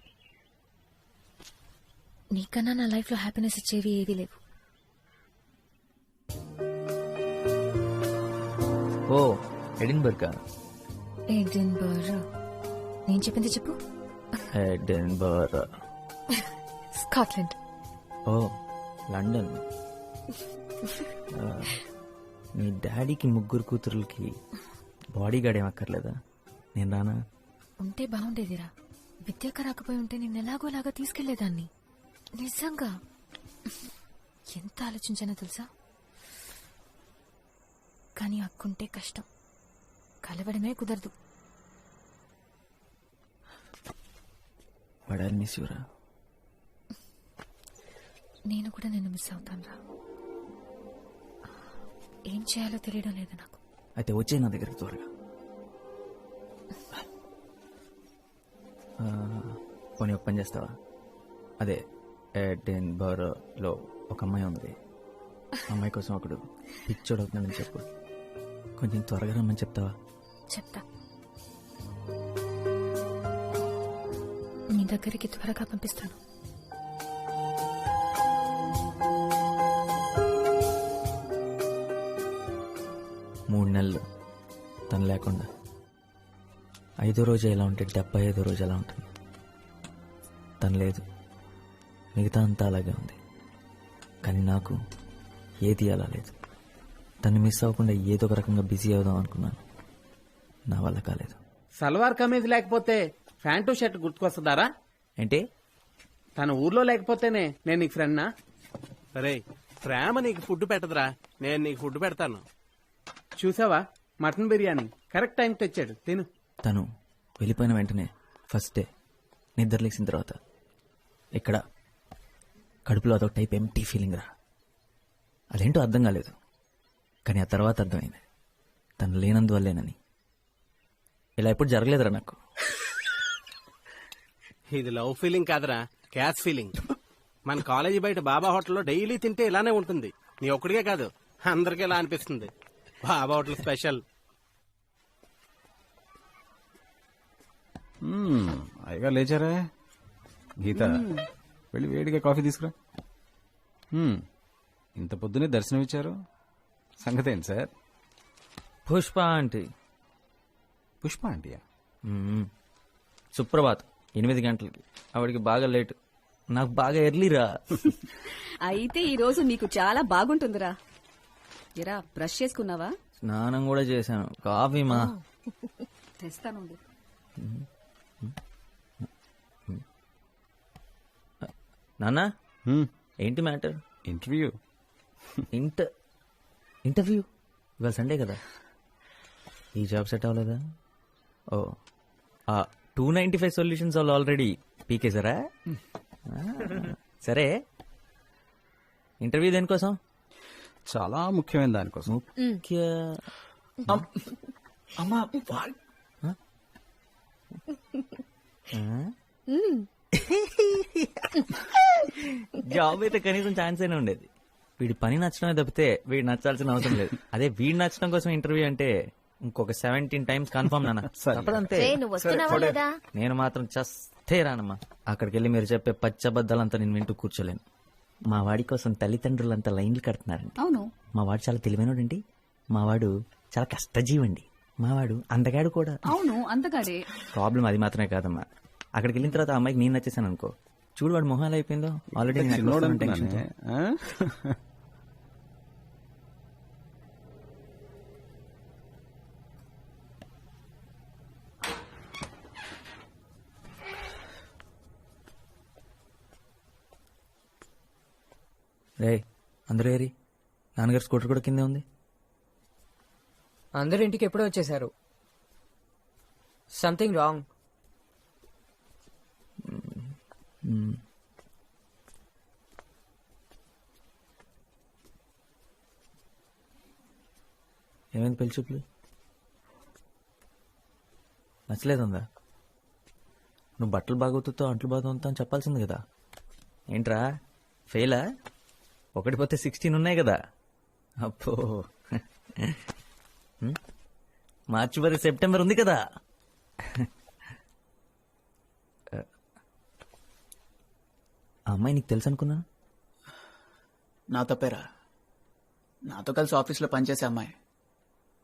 నీకన్నా నా లైఫ్లో హ్యాపీనెస్ ఇచ్చేవి ఏవీ లేవు. ఓ, ఎడిన్బర్గా? ఎడిన్బర్గ్. నేను చెప్పింది చెప్పు. ఎడిన్బర్గ్. స్కాట్లాండ్. ఓ, లండన్. మీ డాడీకి 3 కూతురులకి బాడీ గార్డ్ ఏం అక్కర్లేదా? నేను రానా? ఉంటే బాగుండేదిరా. విద్యక రాకపోయి ఉంటే నేను ఎలాగోలాగా తీసుకెళ్లేదాన్ని. నిజంగా ఎంత ఆలోచించానో తెలుసా? కానీ అక్కుంటే కష్టం, కలవడమే కుదరదు. వాడాలి మిస్ యూరా. నేను కూడా నిన్ను మిస్ అవుతాను రా. ఏం చేయాలో తెలియడం లేదు నాకు. అయితే వచ్చే నా దగ్గరికి త్వరగా. పోనీ ఒక పని చేస్తావా? అదే ఎడిన్బర్గ్లో ఒక అమ్మాయి ఉంది. అమ్మాయి కోసం ఒకడు పిచ్చోడు అవుతున్నాడని చెప్పు. కొంచెం త్వరగా రమ్మని చెప్తావా? చెప్తా. నీ దగ్గరికి త్వరగా పంపిస్తాను. మూడు నెలలు తను లేకుండా 5వ రోజు ఎలా ఉంటే 75వ రోజు ఎలా ఉంటుంది. తను లేదు, మిగతా అంతా అలాగే ఉంది. కానీ నాకు ఏది అలా లేదు. తను మిస్ అవ్వకుండా ఏదో ఒక రకంగా బిజీ అవుదాం అనుకున్నాను. నా వల్ల కాలేదు. సల్వార్ కమీజ్ లేకపోతే ప్యాంటు షర్ట్ గుర్తుకొస్తుందారా? ఏంటి? తన ఊర్లో లేకపోతేనే నేను నీకు ఫ్రెండ్నా? రే, ప్రేమ నీకు ఫుడ్ పెట్టదురా, నేను నీకు ఫుడ్ పెడతాను. చూసావా, మటన్ బిర్యానీ కరెక్ట్ టైంకి తెచ్చాడు, తిను. తను వెళ్ళిపోయిన వెంటనే ఫస్ట్ డే నిద్రలేసిన తర్వాత ఇక్కడ కడుపులో అదొక టైప్ ఎంటీ ఫీలింగ్ రా. అదేంటో అర్థం కాలేదు, కానీ ఆ తర్వాత అర్థమైంది తను లేనందువల్లేనని. ఇలా ఎప్పుడు జరగలేదురా నాకు. ఇది లవ్ ఫీలింగ్ కాదురా, క్యాష్ ఫీలింగ్. మన కాలేజీ బయట బాబా హోటల్లో డైలీ తింటే ఇలానే ఉంటుంది. నీ ఒక్కడికే కాదు, అందరికీ ఇలా అనిపిస్తుంది. బాబా హోటల్ స్పెషల్. అయ్యగా లేచారా? గీత, వెళ్ళి వేడిగా కాఫీ తీసుకురా. ఇంత పొద్దునే దర్శనం ఇచ్చారు, సంగతి ఏంటి సార్? పుష్ప ఆంటీ. పుష్ప ఆంటీయా? సుప్రభాత్ 8 గంటలకి. ఆవిడికి బాగా లేటు, నాకు బాగా ఎర్లీరా. అయితే ఈ రోజు నీకు చాలా బాగుంటుందిరా. ఎరా, బ్రష్ చేసుకున్నావా? స్నానం కూడా చేశాను. కాఫీ మా తెస్తాను. నాన్న, ఏంటి మ్యాటర్? ఇంటర్వ్యూ. ఇంటర్వ్యూ ఇవాళ సండే కదా. ఈ జాబ్ సెట్ అవ్వలేదా? ఓ, 295 సొల్యూషన్స్ వాళ్ళు ఆల్రెడీ పీకేసారా? సరే, ఇంటర్వ్యూ దేనికోసం? చాలా ముఖ్యమైన దానికోసం. అమ్మా, జాబ్ అయితే కనీసం ఛాన్స్ అయినా ఉండేది. వీడి పని నచ్చడమే తప్పితే వీడు నచ్చాల్సిన అవసరం లేదు. అదే వీడు నచ్చడం కోసం ఇంటర్వ్యూ అంటే ఇంకొక 17 టైమ్స్ కన్ఫర్మ్ నాన్న. తప్పదంతే. నేను మాత్రం చస్తే రానమ్మా. అక్కడికి వెళ్ళి మీరు చెప్పే పచ్చబద్దాలంతా నేను వింటూ కూర్చోలేను. మా వాడి కోసం తల్లిదండ్రులంతా లైన్లు కడుతున్నారండి. అవును, మా వాడు చాలా తెలివైనోడండి. మా వాడు చాలా కష్టజీవండి. మా వాడు అందగాడు కూడా. అవును, అందగాడే. ప్రాబ్లం అది మాత్రమే కాదమ్మా. అక్కడికి వెళ్ళిన తర్వాత ఆ అమ్మాయికి నేను నచ్చేసాను అనుకో, చూడు వాడు మొహాలు అయిపోయిందో. ఆల్రెడీ రే, అందరూ ఏరి. నాన్నగారు స్కూటర్ కూడా కిందే ఉంది. అందరు ఇంటికి ఎప్పుడో వచ్చేసారు. Something wrong. ఏమైంది పెళ్లి చూపులు? నచ్చలేదుందా? నువ్వు బట్టలు బాగోతుతో అంట్లు బాగుతా అని చెప్పాల్సింది కదా. ఏంట్రా ఫెయిలా? 1 పోతే 16 ఉన్నాయి కదా. అప్పో, మార్చి వరకు సెప్టెంబర్ ఉంది కదా. ఆ అమ్మాయి నీకు తెలుసు అనుకున్నా. నా తప్పేరా. నాతో కలిసి ఆఫీస్లో పనిచేసే అమ్మాయి.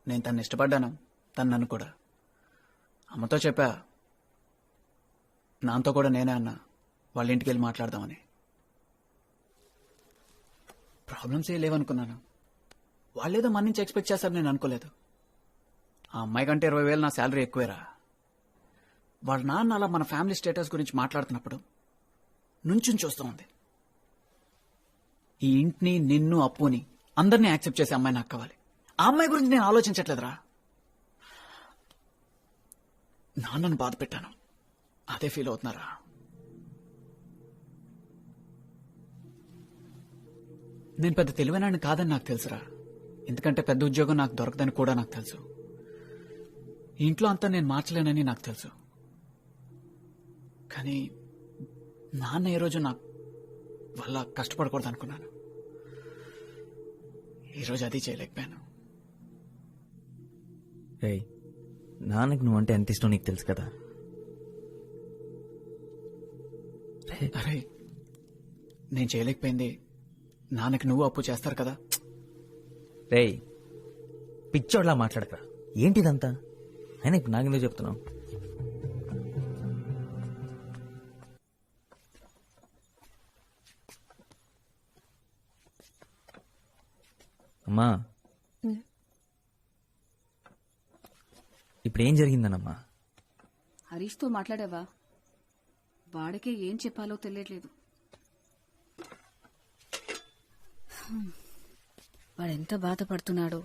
నేను తను ఇష్టపడ్డాను, తను నన్ను కూడా. అమ్మతో చెప్పా, నాతో కూడా నేనే అన్నా వాళ్ళ ఇంటికి వెళ్ళి మాట్లాడదామని. ప్రాబ్లమ్స్ ఏ లేవనుకున్నాను. వాళ్ళేదో మన నుంచి ఎక్స్పెక్ట్ చేస్తారు, నేను అనుకోలేదు. ఆ అమ్మాయి కంటే 20,000 నా శాలరీ ఎక్కువేరా. వాళ్ళ నాన్న అలా మన ఫ్యామిలీ స్టేటస్ గురించి మాట్లాడుతున్నప్పుడు నుంచుని చూస్తూ ఉంది. ఈ ఇంటిని, నిన్ను, అప్పుని అందరినీ యాక్సెప్ట్ చేసే అమ్మాయి నాకు కావాలి. ఆ అమ్మాయి గురించి నేను ఆలోచించట్లేదురా. నాన్నను బాధ పెట్టాను, అదే ఫీల్ అవుతున్నారా. నేను పెద్ద తెలివైనాన్ని కాదని నాకు తెలుసురా. ఎందుకంటే పెద్ద ఉద్యోగం నాకు దొరకదని కూడా నాకు తెలుసు. ఇంట్లో అంతా నేను మార్చలేనని నాకు తెలుసు. కానీ నాన్న ఏ రోజు నాకు వల్ల కష్టపడకూడదు అనుకున్నాను. ఈరోజు అది చేయలేకపోయాను. రేయ్, నాన్నకి నువ్వంటే ఎంత ఇష్టం నీకు తెలుసు కదా. అరే, నేను చేయలేకపోయింది నాన్నకి నువ్వు అప్పు చేస్తారు కదా. రేయ్, పిచ్చోడ్లా మాట్లాడకరా. ఏంటిదంతా అయినా ఇప్పుడు నాకెందుకు చెప్తున్నావు? అమ్మా ఇప్పుడు ఏం జరిగిందనమ్మా? హరీష్తో మాట్లాడావా? వాడికే ఏం చెప్పాలో తెలియట్లేదు. వాడెంత బాధపడుతున్నాడో.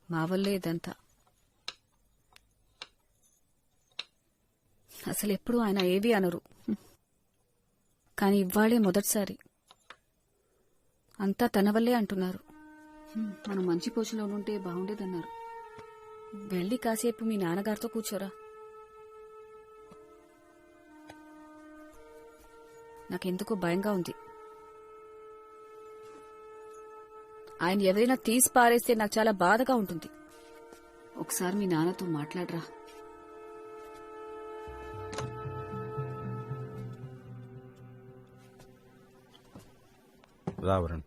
మా వల్లే ఇదంతా. అసలు ఎప్పుడు ఆయన ఏవి అనరు, కానీ ఇవాళే మొదటిసారి అంతా తన వల్లే అంటున్నారు. మనం మంచి పొజిషన్లో ఉంటే బాగుండేదన్నారు. వెళ్ళి కాసేపు మీ నాన్నగారితో కూర్చోరా. నాకెందుకో భయంగా ఉంది. ఆయన ఎవరైనా తీసి పారేస్తే నాకు చాలా బాధగా ఉంటుంది. ఒకసారి మీ నాన్నతో మాట్లాడరా. రావరణ్,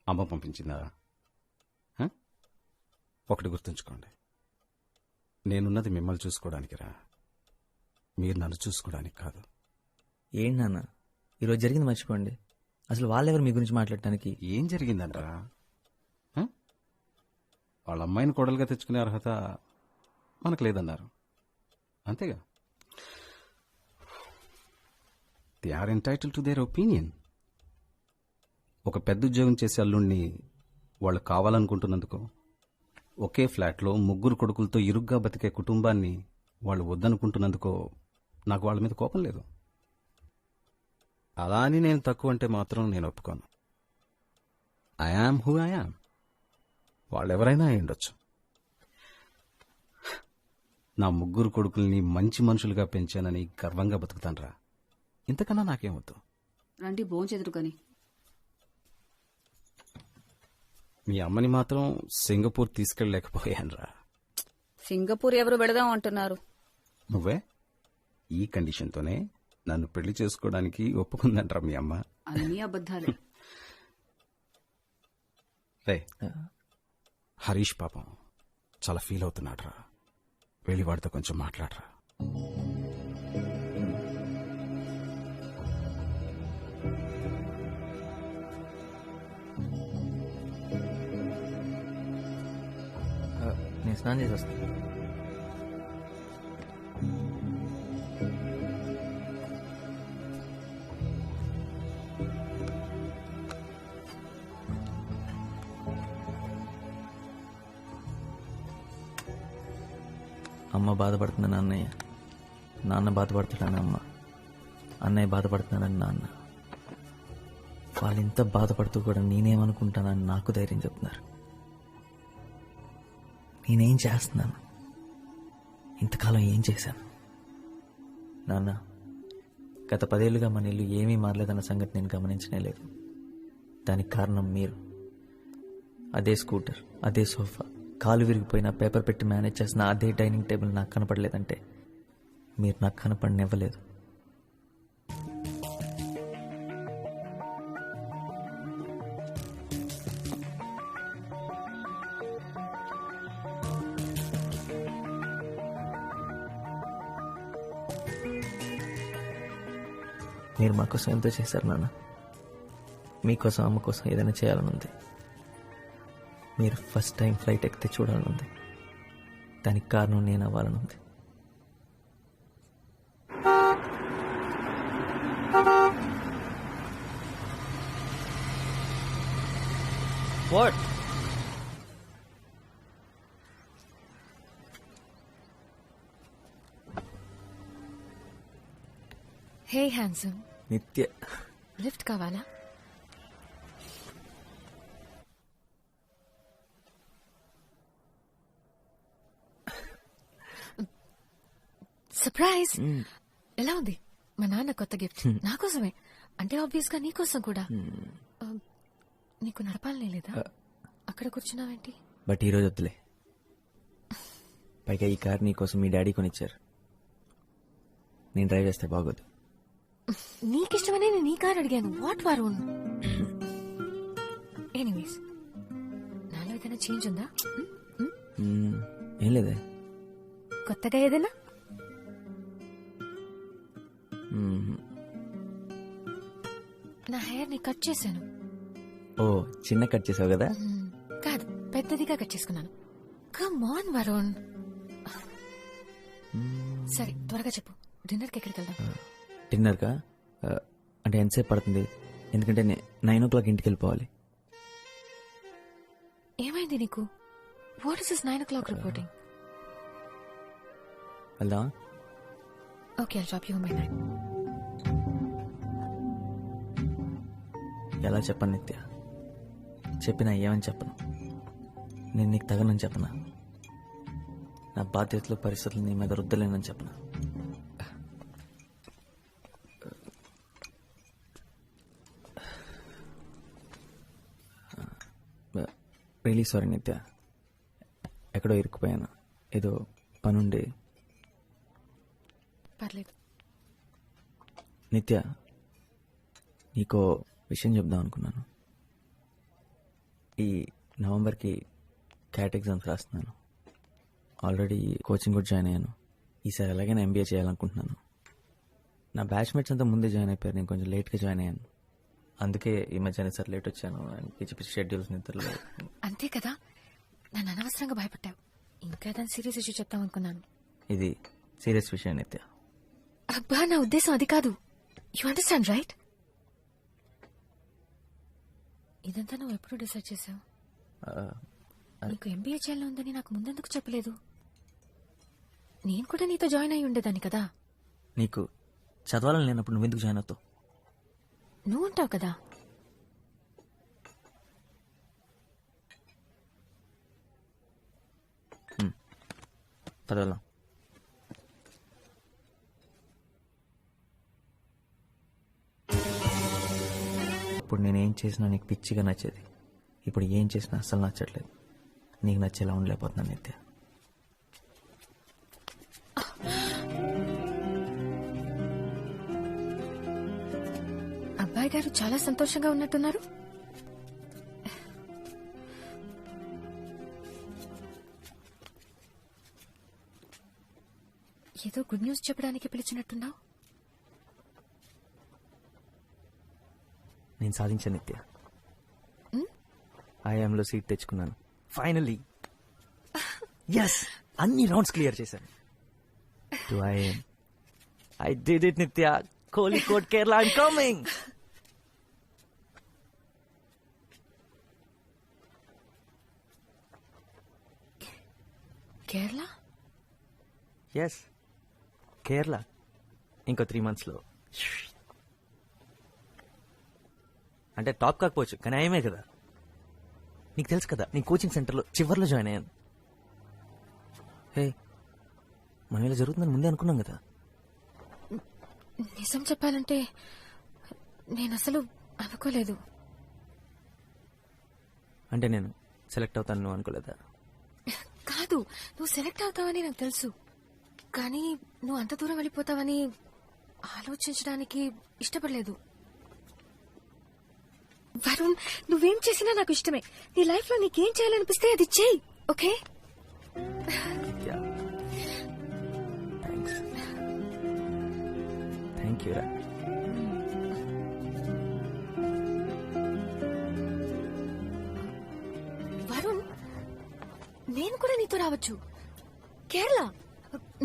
అమ్మ పంపించిందా? ఒకటి గుర్తుంచుకోండి, నేనున్నది మిమ్మల్ని చూసుకోవడానికి రా, మీరు నన్ను చూసుకోవడానికి కాదు. ఏంటి నాన్న ఈరోజు జరిగింది మర్చిపోండి. అసలు వాళ్ళెవరు మీ గురించి మాట్లాడటానికి? ఏం జరిగిందంటరా? వాళ్ళ అమ్మాయిని కోడలుగా తెచ్చుకునే అర్హత మనకు లేదన్నారు, అంతేగా. They are entitled to their opinion. ఒక పెద్ద ఉద్యోగం చేసే అల్లుణ్ణి వాళ్ళు కావాలనుకుంటున్నందుకు, ఒకే ఫ్లాట్లో 3 కొడుకులతో ఇరుగ్గా బతికే కుటుంబాన్ని వాళ్ళు వద్దనుకుంటున్నందుకో నాకు వాళ్ళ మీద కోపం లేదు. అలా అని నేను తక్కువ అంటే మాత్రం నేను ఒప్పుకోను. I am who I am. వాళ్ళెవరైనా అయి ఉండొచ్చు. నా 3 కొడుకుల్ని మంచి మనుషులుగా పెంచానని గర్వంగా బతుకుతానరా. ఇంతకన్నా నాకేం వద్దు. రండి భోంచెదురు కాని. మీ అమ్మని మాత్రం సింగపూర్ తీసుకెళ్ళలేకపోయానురా. సింగపూర్ ఎవరు వెళదాం అంటున్నారు? నువ్వే. ఈ కండిషన్తోనే నన్ను పెళ్లి చేసుకోవడానికి ఒప్పుకుందంటరా మీ అమ్మ. అన్నీ అబద్ధాలే. రే, హరీష్ పాపం చాలా ఫీల్ అవుతున్నాడురా. వెళ్ళి వాడితో కొంచెం మాట్లాడరా. నేను స్నానం చేసి వస్తాను. అమ్మ బాధపడుతుందని అన్నయ్య, నాన్న బాధపడుతున్నాడని అమ్మ, అన్నయ్య బాధపడుతున్నాడని నాన్న. వాళ్ళు ఇంత బాధపడుతూ కూడా నేనేమనుకుంటానని నాకు ధైర్యం చెప్తున్నారు. నేనేం చేస్తున్నాను? ఇంతకాలం ఏం చేశాను? నాన్న, గత 10 ఏళ్లుగా మన ఇల్లు ఏమీ మారలేదన్న సంగతి నేను గమనించనే లేదు. దానికి కారణం మీరు. అదే స్కూటర్, అదే సోఫా, కాలు విరిగిపోయిన పేపర్ పెట్టి మేనేజ్ చేసిన అదే డైనింగ్ టేబుల్ నాకు కనపడలేదంటే మీరు నాకు కనపడనివ్వలేదు. మీరు మా కోసం ఎంతో చేశారు నాన్న. మీకోసం, అమ్మ కోసం ఏదైనా చేయాలని ఉంది. మీరు ఫస్ట్ టైం ఫ్లైట్ ఎక్కితే చూడాలని ఉంది. దానికి కారణం నేను అవ్వాలని ఉంది. వాట్? Hey handsome. నిత్య, లిఫ్ట్ కావాలా? సర్ప్రైజ్. ఎలా ఉంది? మా నాన్న కొత్త గిఫ్ట్ నా కోసమే. అంటే ఆబ్వియస్ గా నీకోసం కూడా. నీకు నడపాలనే లేదా? అక్కడ కూర్చున్నావేంటి? బట్ ఈరోజు వద్దులే. పైగా ఈ కార్ నీకోసం మీ డాడీ కొనిచ్చారు. నేను డ్రైవ్ చేస్తే బాగోదు. నీకిష్టమనే నేను నీ కార్ అడిగాను. వాట్ వరుణ్? ఎనీవేస్, నాలో ఏదైనా చేంజ్ ఉందా? ఏం లేదే. కొత్తగా ఏదైనా? నా హెయిర్ ని కట్ చేశాను. ఓ, చిన్న కట్ చేసావు కదా? కాదు, పెద్దదిగా కట్ చేసుకున్నాను. Come on Varun. సరే, త్వరగా చెప్పు. డిన్నర్కి ఎక్కడికి వెళ్దాం? డిన్నర్కా? అంటే ఎంతసేపు పడుతుంది? ఎందుకంటే 9 o'clock ఇంటికి వెళ్ళిపోవాలి. ఏమైంది నీకు? వాట్ ఇస్ దిస్ 9 o'clock రిపోర్టింగ్? వెళ్దామా? ఓకే, ఐల్ డ్రాప్ యూ బై 9. ఎలా చెప్పను నిత్య? చెప్పినా ఏమని చెప్పను. నేను నీకు తగనని చెప్పనా? నా బాధ్యతలు పరిస్థితులు నీ మీద రుద్దలేనని చెప్పనా? రియలీ సారీ నిత్య. ఎక్కడో ఇరుక్కుపోయాను. ఏదో పనుండి. పర్లేదు. నిత్య, నీకో విషయం చెప్దాం అనుకున్నాను. ఈ నవంబర్కి క్యాట్ ఎగ్జామ్స్ రాస్తున్నాను. ఆల్రెడీ కోచింగ్ కూడా జాయిన్ అయ్యాను. ఈసారి ఎలాగైనా MBA చేయాలనుకుంటున్నాను. నా బ్యాచ్మేట్స్ అంతా ముందే జాయిన్ అయిపోయారు. నేను కొంచెం లేట్గా జాయిన్ అయ్యాను. అందుకే ఈ మధ్యన సార్ లేట్ వచ్చాను. పిచ్చి పిచ్చి షెడ్యూల్స్ నిద్రలో. అంతే కదా, నన్ను అనవసరంగా భయపెట్టావు. ఇంకా ఏదైనా సీరియస్ ఇష్యూ చెప్తామనుకున్నాను. ఇది సీరియస్ విషయం నిత్య. అబ్బా, నా ఉద్దేశం అది కాదు. You understand right? ఇదంతా నువ్వు ఎప్పుడు డిసైడ్ చేసావు? నీకు MBA చేయాలని ఉందని నాకు ముందెందుకు చెప్పలేదు? నేను కూడా నీతో జాయిన్ అయి ఉండేదాన్ని కదా. నీకు చదవాలని లేనప్పుడు నువ్వెందుకు జాయిన్ అవుతావు? నువ్వు ఉంటావు కదా. పదవలం. ఇప్పుడు నేనేం చేసినా నీకు పిచ్చిగా నచ్చేది. ఇప్పుడు ఏం చేసినా అస్సలు నచ్చట్లేదు. నీకు నచ్చేలా ఉండలేకపోతున్నాను నిత్య. అబ్బాయి గారు చాలా సంతోషంగా ఉన్నట్టున్నారు. ఏదో గుడ్ న్యూస్ చెప్పడానికి పిలిచినట్టున్నావు. నేను సాధించాను నిత్య. ఐఎంలో సీట్ తెచ్చుకున్నాను ఫైనలీ. ఎస్, అన్ని రౌండ్స్ క్లియర్ చేశాను. To IIM. I did it Nithya. Kozhikode, Kerala, I'm coming. Kerala? Yes, Kerala. ఇంకో 3 months లో. అంటే టాప్ కాకపోవచ్చు, కానీ ఆయమే కదా. నీకు తెలుసు కదా, నీ కోచింగ్ సెంటర్లో చివర్లో జాయిన్ అయ్యాను. హే, మనం ఇలా జరుగుతుందని ముందే అనుకున్నాం కదా. నిజం చెప్పాలంటే నేను అసలు అనుకోలేదు. అంటే నేను సెలెక్ట్ అవుతాను నువ్వు అనుకోలేదా? కాదు, నువ్వు సెలెక్ట్ అవుతావని నాకు తెలుసు. కానీ నువ్వు అంత దూరం వెళ్ళిపోతావని ఆలోచించడానికి ఇష్టపడలేదు. వరుణ్, నువ్వేం చేసినా నాకు ఇష్టమే. నీ లైఫ్ లో నీకేం చేయాలనిపిస్తే అది చెయ్యి, ఓకే? థ్యాంక్ యూ రా. వరుణ్, నేను కూడా నీతో రావచ్చు. కేరళ.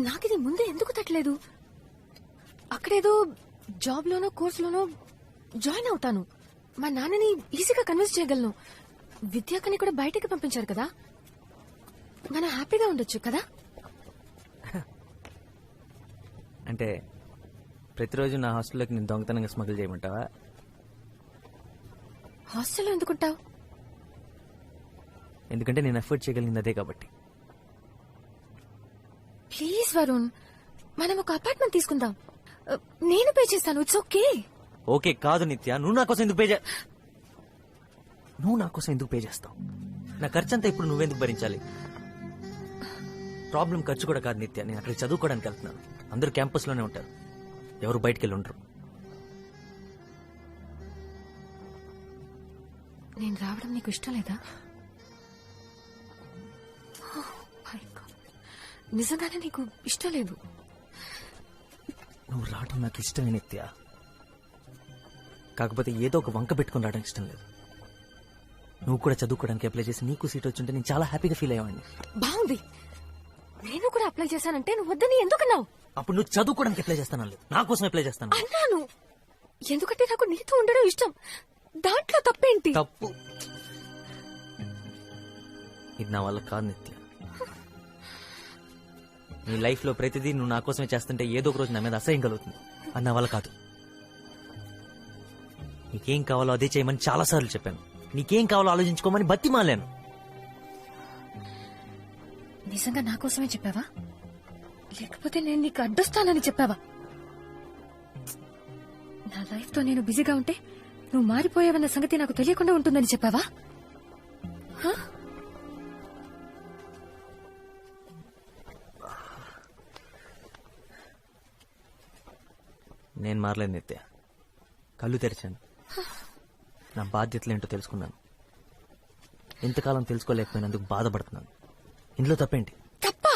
నాకిది ముందే ఎందుకు తట్టలేదు? అక్కడేదో జాబ్ లోనో కోర్సులోనో జాయిన్ అవుతాను. మా నాన్నని ఈజీగా కన్విన్స్ చేయగలను. విద్యాకని కూడా బయటకి పంపించారు కదా. మనం హ్యాపీగా ఉండొచ్చు కదా. అంటే ప్రతిరోజు నా హాస్టల్లోకి నేను దొంగతనంగా స్మగుల్ చేయమంటావా? హాస్టల్లో ఎందుకుంటావు? ఎందుకంటే నేను ఎఫర్ట్ చేయగలిగింది అదే కాబట్టి. ప్లీజ్ వరుణ్, మనం ఒక అపార్ట్మెంట్ తీసుకుందాం. నేను పే చేస్తాను. It's okay. ఓకే కాదు నిత్య, నువ్వు నా కోసం ఎందుకు పే చేస్తావు? నా ఖర్చంతా ఇప్పుడు నువ్వెందుకు భరించాలి? ప్రాబ్లం ఖర్చు కూడా కాదు నిత్య, నేను అక్కడికి చదువుకోవడానికి వెళ్తున్నాను. అందరూ క్యాంపస్లోనే ఉంటారు, ఎవరు బయటికి వెళ్ళి ఉండరు. నేను రావడం నీకు ఇష్టం లేదా? నిజంగానే నీకు ఇష్టం లేదు? నువ్వు రావడం నాకు ఇష్టమే నిత్య, కాకపోతే ఏదో ఒక వంక పెట్టుకుని రావడం ఇష్టం లేదు. నువ్వు కూడా చదువుకోవడానికి అప్లై చేసి నీకు సీట్ వచ్చింటే నేను చాలా హ్యాపీగా ఫీల్ అయ్యేవాడిని. బాగుంది, నేను కూడా అప్లై చేశానంటే నువ్వు వద్దని ఎందుకన్నావు? అప్పుడు నువ్వు చదువుకోవడానికి అప్లై చేస్తాను లేదు, నా కోసం అప్లై చేస్తాను అన్నాను. ఎందుకంటే నాకు నీతో ఉండడం ఇష్టం, దాంట్లో తప్పేంటి? తప్పు ఇది నా వల్ల కాదు నిత్య. నీ లైఫ్ లో ప్రతిదీ నువ్వు నా కోసమే చేస్తుంటే ఏదో ఒక రోజు నా మీద అసహ్యం కలుగుతుంది. అది నా వల్ల కాదు. నీకేం కావాలో అదే చేయమని చాలాసార్లు చెప్పాను, నీకేం కావాలో ఆలోచించుకోమని బతిమాలాను. నిజంగా నా కోసమే చెప్పావా, లేకపోతే నేను నీకు అడ్డొస్తానని చెప్పావా? నా లైఫ్ తో నేను బిజీగా ఉంటే నువ్వు మారిపోయావన్న సంగతి నాకు తెలియకుండా ఉంటుందని చెప్పావా? నేను మారలేదు నిత్య, కళ్ళు తెరిచాను, నా బాధ్యతలు ఏంటో తెలుసుకున్నాను. ఇంతకాలం తెలుసుకోలేకపోయినందుకు బాధపడుతున్నాను. ఇందులో తప్పేంటి? తప్ప?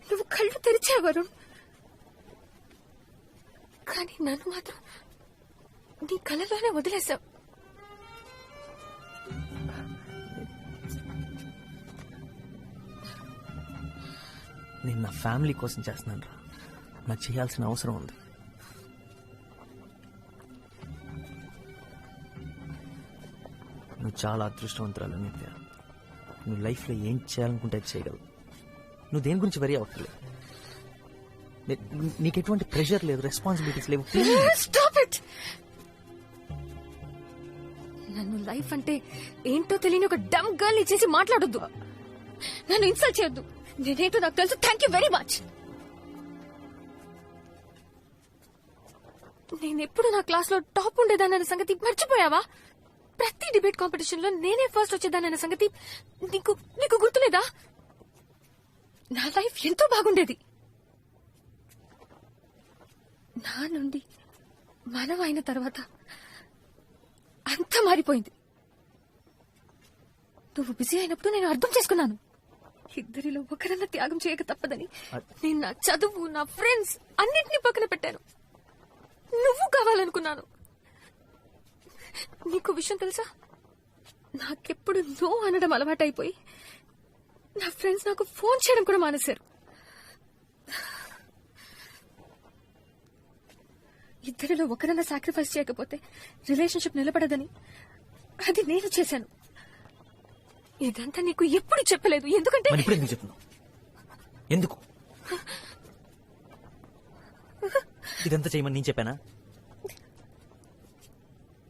నువ్వు కళ్ళు తెరిచావు, కానీ నన్ను మాత్రం నీ కళ్ళలోనే వదిలేశావు. నేను నా ఫ్యామిలీ కోసం చేస్తున్నాను రా, నాకు చేయాల్సిన అవసరం ఉంది. నువ్వు చాలా అదృష్టవంతురాలు నిత్య, నువ్వు లైఫ్లో ఏం చేయాలనుకుంటే చేయగలవు. నువ్వు దేని గురించి వరీ అవ్వట్లేదు, నీకు ఎటువంటి ప్రెషర్ లేదు, రెస్పాన్సిబిలిటీస్ లేవు. Stop it! నన్ను లైఫ్ అంటే ఏంటో తెలియని ఒక డమ్ గర్ల్ చేసి మాట్లాడొద్దు, నన్ను ఇన్సల్ట్ చేయొద్దు. నేనేంటో నాకు తెలుసు. Thank you very much. నేనెప్పుడు నా క్లాస్ లో టాప్ ఉండేదానన్న సంగతి మర్చిపోయావా? ప్రతి డిబేట్ కాంపిటీషన్ లో నేనే ఫస్ట్ వచ్చేదానన్న సంగతి నీకు గుర్తులేదా? నా లైఫ్ ఎంతో బాగుండేది. నా నుండి మనం అయిన తర్వాత అంతా మారిపోయింది. నువ్వు బిజీ అయినప్పుడు నేను అర్థం చేసుకున్నాను, ఇద్దరిలో ఒకరన్నా త్యాగం చేయక తప్పదని. నేను నా చదువు, నా ఫ్రెండ్స్ అన్నింటినీ పక్కన పెట్టాను, నువ్వు కావాలనుకున్నాను. నీకు విషయం తెలుసా, నాకెప్పుడు నో అనడం అలవాటైపోయి నా ఫ్రెండ్స్ నాకు ఫోన్ చేయడం కూడా మానేశారు. ఇద్దరిలో ఒకరన్నా సాక్రిఫైస్ చేయకపోతే రిలేషన్షిప్ నిలబడదని అది నేను చేశాను. ఇదంతా నీకు ఎప్పుడు చెప్పలేదు, ఎందుకంటే ఎందుకు ఇదంతా చేయమని నేను చెప్పానా?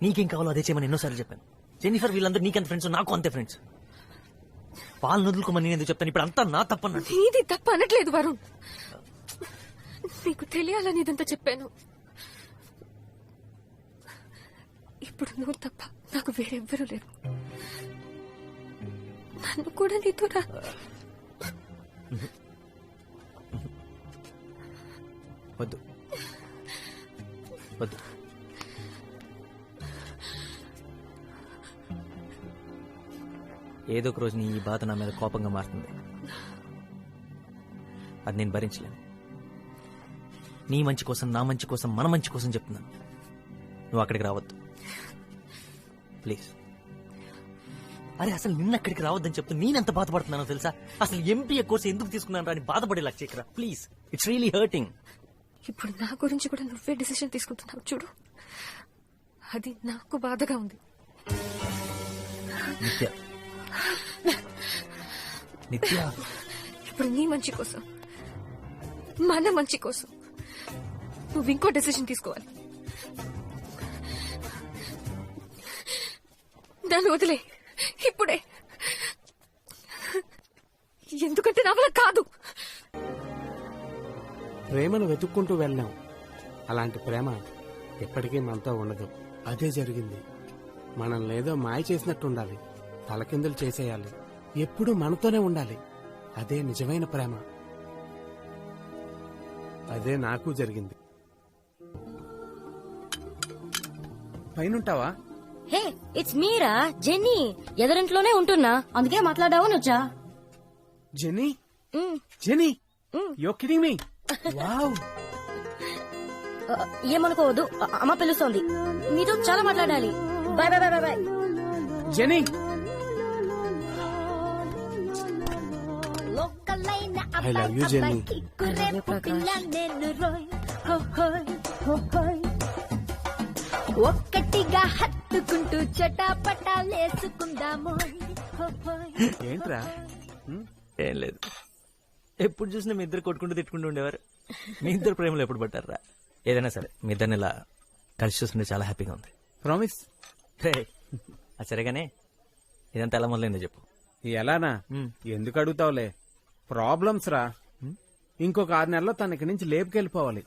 నీకేం కావాలో అదే చేయమని ఎన్నోసార్లు చెప్పాను. జెన్నిఫర్ వీళ్ళందరూ నీకెంత ఫ్రెండ్స్, నాకు అంతే ఫ్రెండ్స్. వాళ్ళని వదులుకోమని నేను ఎందుకు చెప్తాను? ఇప్పుడు అంతా నా తప్పన్నట్టు. ఇది తప్ప అనట్లేదు వరుణ్, నీకు తెలియాలని ఇదంతా చెప్పాను. ఇప్పుడు నువ్వు తప్ప నాకు వేరెవ్వరూ లేరు. నన్ను కూడా నీతో వద్దు వద్దు. ఏదో ఒక రోజు నీ ఈ బాధ నా మీద కోపంగా మారుతుంది, అది నేను భరించలేను. నీ మంచి కోసం, నా మంచి కోసం, మన మంచి కోసం చెప్తున్నాను. నువ్వు అక్కడికి రావద్దు ప్లీజ్. అరే అసలు నిన్న అక్కడికి రావద్దని చెప్తూ నేనెంత బాధపడుతున్నానో తెలుసా? అసలు ఎంపీఏ కోర్సు ఎందుకు తీసుకున్నాను అని బాధపడేలా చేయకరా ప్లీజ్. It's really hurting. ఇప్పుడు నా గురించి కూడా నువ్వే డిసిషన్ తీసుకుంటున్నావు చూడు, అది నాకు బాధగా ఉంది. నిత్య నిత్య, ఇప్పుడు నీ మంచి కోసం, మన మంచి కోసం నువ్వు ఇంకో డెసిషన్ తీసుకోవాలి. నన్ను వదిలే ఇప్పుడే, ఎందుకంటే నా వల్ల కాదు. ప్రేమను వెతుక్కుంటూ వెళ్ళాం, అలాంటి ప్రేమ ఎప్పటికీ మనతో ఉండదు. అదే జరిగింది. మనల్ని ఏదో మాయ చేసినట్టు ఉండాలి, తలకిందులు చేసేయాలి, ఎప్పుడూ మనతోనే ఉండాలి. అదే నిజమైన ప్రేమ. అదే నాకు జరిగింది. పైనుంటావా? Hey it's Meera jenny. ఎదురింట్లోనే ఉంటున్నా, అందుకే మాట్లాడావు వచ్చా. Jenny, Jenny, you kidding me? Wow. ఏమనుకోవద్దు, అమ్మ పిలుస్తోంది. మీతో చాలా మాట్లాడాలి. Bye bye bye bye. Jenny, I love you Jenny. ఒక్కటిగా హత్తుకుంటూ చటాపటాలేసుకుందాము. ఏంట్రా? ఏం లేదు, ఎప్పుడు చూసినా మీ ఇద్దరు కొట్టుకుంటూ తిట్టుకుంటూ ఉండేవారు. మీ ఇద్దరు ప్రేమలో ఎప్పుడు పట్టారా? ఏదైనా సరే మీ ఇద్దరిని ఇలా కలిసి చూస్తుంటే చాలా హ్యాపీగా ఉంది. ప్రామిస్. అది సరేగానే ఇదంతా ఎలా మొదలైందో చెప్పు. ఎలానా? ఎందుకు అడుగుతావులే, ప్రాబ్లమ్స్ రా. ఇంకొక 6 నెలల్లో తన ఇక్కడి నుంచి లేపుకెళ్ళిపోవాలి.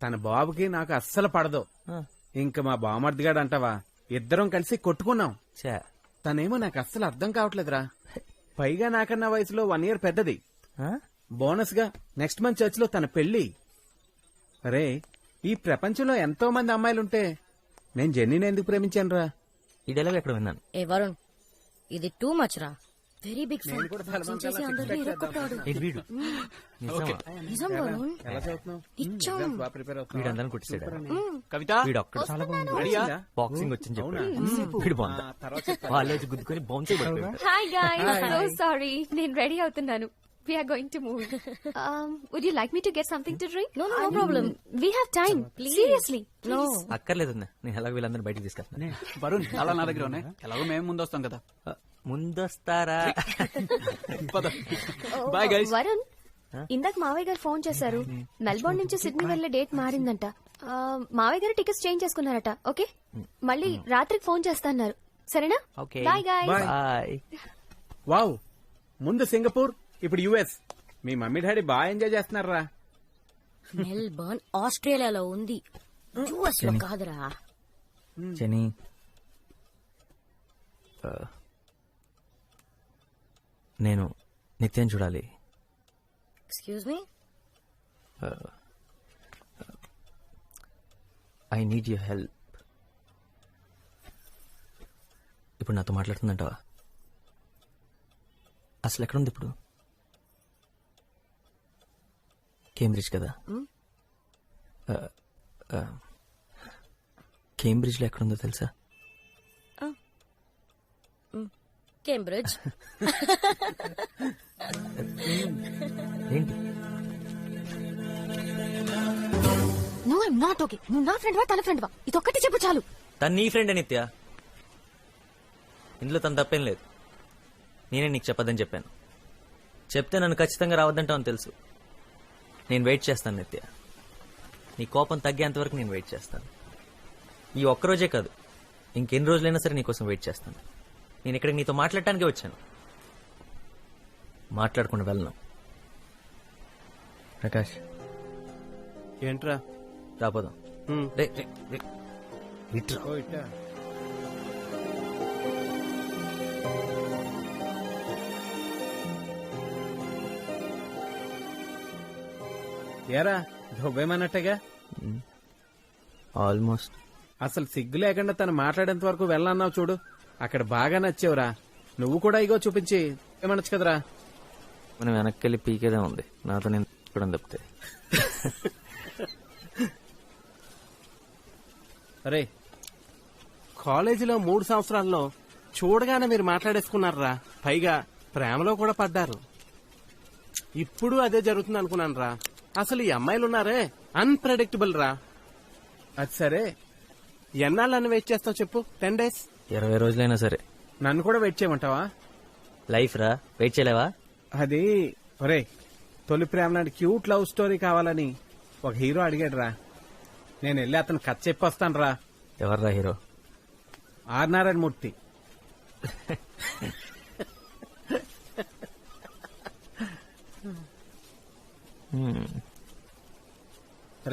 తన బాబుకి నాకు అస్సలు పడదు. ఇంక మా బామర్దిగాడు అంటావా, ఇద్దరం కలిసి కొట్టుకున్నాం. తనేమో నాకు అస్సలు అర్థం కావట్లేదురా. పైగా నాకన్నా వయసులో 1 year పెద్దది. బోనస్ గా నెక్స్ట్ మంత్ చర్చ్ లో తన పెళ్లి. అరే, ఈ ప్రపంచంలో ఎంతో మంది అమ్మాయిలుంటే నేను జెన్నీని ఎందుకు ప్రేమించాను రా? ఈ డైలాగ్ ఎక్కడ విన్నాను. ఏ వరుణ్, ఇది టూ మచ్ రా. Very big fan. నిజం వరుణ్, నిజం. వీడందరం కొట్టిసాడు. కవిత, వీడు ఒక్కడ బాక్సింగ్ వచ్చింది చెప్పాడు. వీడు బాగుందా వాళ్ళే గుద్దుకొని బౌన్స్ అయిపోయాడు. హాయ్ గైస్, సో సారీ, నేను రెడీ అవుతున్నాను. We are going to move. Would you like me to get something to drink? No problem. We have time. Seriously. No. అక్కర్లేదన్నా, నేను ఎలాగో వీళ్ళందరూ బయటకు తీసుకెళ్తాను. వరుణ్, అలా నా దగ్గర ఉన్నాయి. ఎలాగో మేము ముందు వస్తాం కదా. ముందొస్తారా? Bye guys. వరుణ్, ఇందాక మావయ్య గారు ఫోన్ చేశారు. మెల్బోర్న్ నుంచి సిడ్నీ వెళ్లే డేట్ మారిందంట. మావయ్య గారు టికెట్స్ చేంజ్ చేసుకున్నారట. ఓకే, మళ్ళీ రాత్రికి ఫోన్ చేస్తాన్నారు. సరేనా? Bye guys. బాయ్. వావ్, ముందు సింగపూర్, ఇప్పుడు యుఎస్. మీ మమ్మీ డాడీ బాగా ఎంజాయ్ చేస్తున్నారా? మెల్బర్న్ ఆస్ట్రేలియాలో ఉంది, యుఎస్ లో కాదురా. జెనీ, నేను నిత్యం చూడాలి. Excuse me. I need your help. ఇప్పుడు నాతో మాట్లాడుతుందంటావా? అసలు ఎక్కడుంది ఇప్పుడు? కేంబ్రిడ్జ్ కదా. కేంబ్రిడ్జ్ లో ఎక్కడుందో తెలుసా? కేంబ్రిడ్జ్. ఏంటి? No, I'm not okay. నువ్వు నా ఫ్రెండ్ వా, తన ఫ్రెండ్ వా, ఇదొక్కటి చెప్పు చాలు. తను నీ ఫ్రెండ్ నిత్య, ఇందులో తను తప్పేం లేదు. నేనే నీకు చెప్పదని చెప్పాను. చెప్తే నన్ను ఖచ్చితంగా రావద్దంటావు అని తెలుసు. నేను వెయిట్ చేస్తాను నిత్య. నీ కోపం తగ్గేంత వరకు నేను వెయిట్ చేస్తాను. ఈ ఒక్కరోజే కాదు, ఇంకెన్ని రోజులైనా సరే నీకోసం వెయిట్ చేస్తాను. నేను ఇక్కడికి నీతో మాట్లాడటానికే వచ్చాను, మాట్లాడకుండా వెళ్ళను. ప్రకాష్, ఏంట్రా? రాపోదాం. ఏరా, దుబ్బేమన్నట్టుగా? ఆల్మోస్ట్. అసలు సిగ్గు లేకుండా తను మాట్లాడేంత వరకు వెళ్ళన్నావు చూడు, అక్కడ బాగా నచ్చావురా. నువ్వు కూడా ఇగో చూపించి ఏమనొచ్చు కదరా. మనం వెనక్కి పీకేదే ఉంది, నాతో నేను చెప్పడం తప్పితే. అరే, కాలేజీలో 3 సంవత్సరాల్లో చూడగానే మీరు మాట్లాడేసుకున్నారా. పైగా ప్రేమలో కూడా పడ్డారు. ఇప్పుడు అదే జరుగుతుంది అనుకున్నాను రా. అసలు ఈ అమ్మాయిలున్నారే అన్ప్రెడిక్టబుల్ రా. అది సరే, ఎన్నాళ్ళని వెయిట్ చేస్తావు చెప్పు? 10 days, 20 రోజులైనా సరే. నన్ను కూడా వెయిట్ చేయమంటావా? లైఫ్ రా, వెయిట్ చేయలేవా? అది ఒరే, తొలి ప్రేమ లాంటి క్యూట్ లవ్ స్టోరీ కావాలని ఒక హీరో అడిగాడు రా. నేను వెళ్ళి అతను కథ చెప్పొస్తాను రా. ఎవర్రా హీరో? ఆర్ నారాయణ మూర్తి.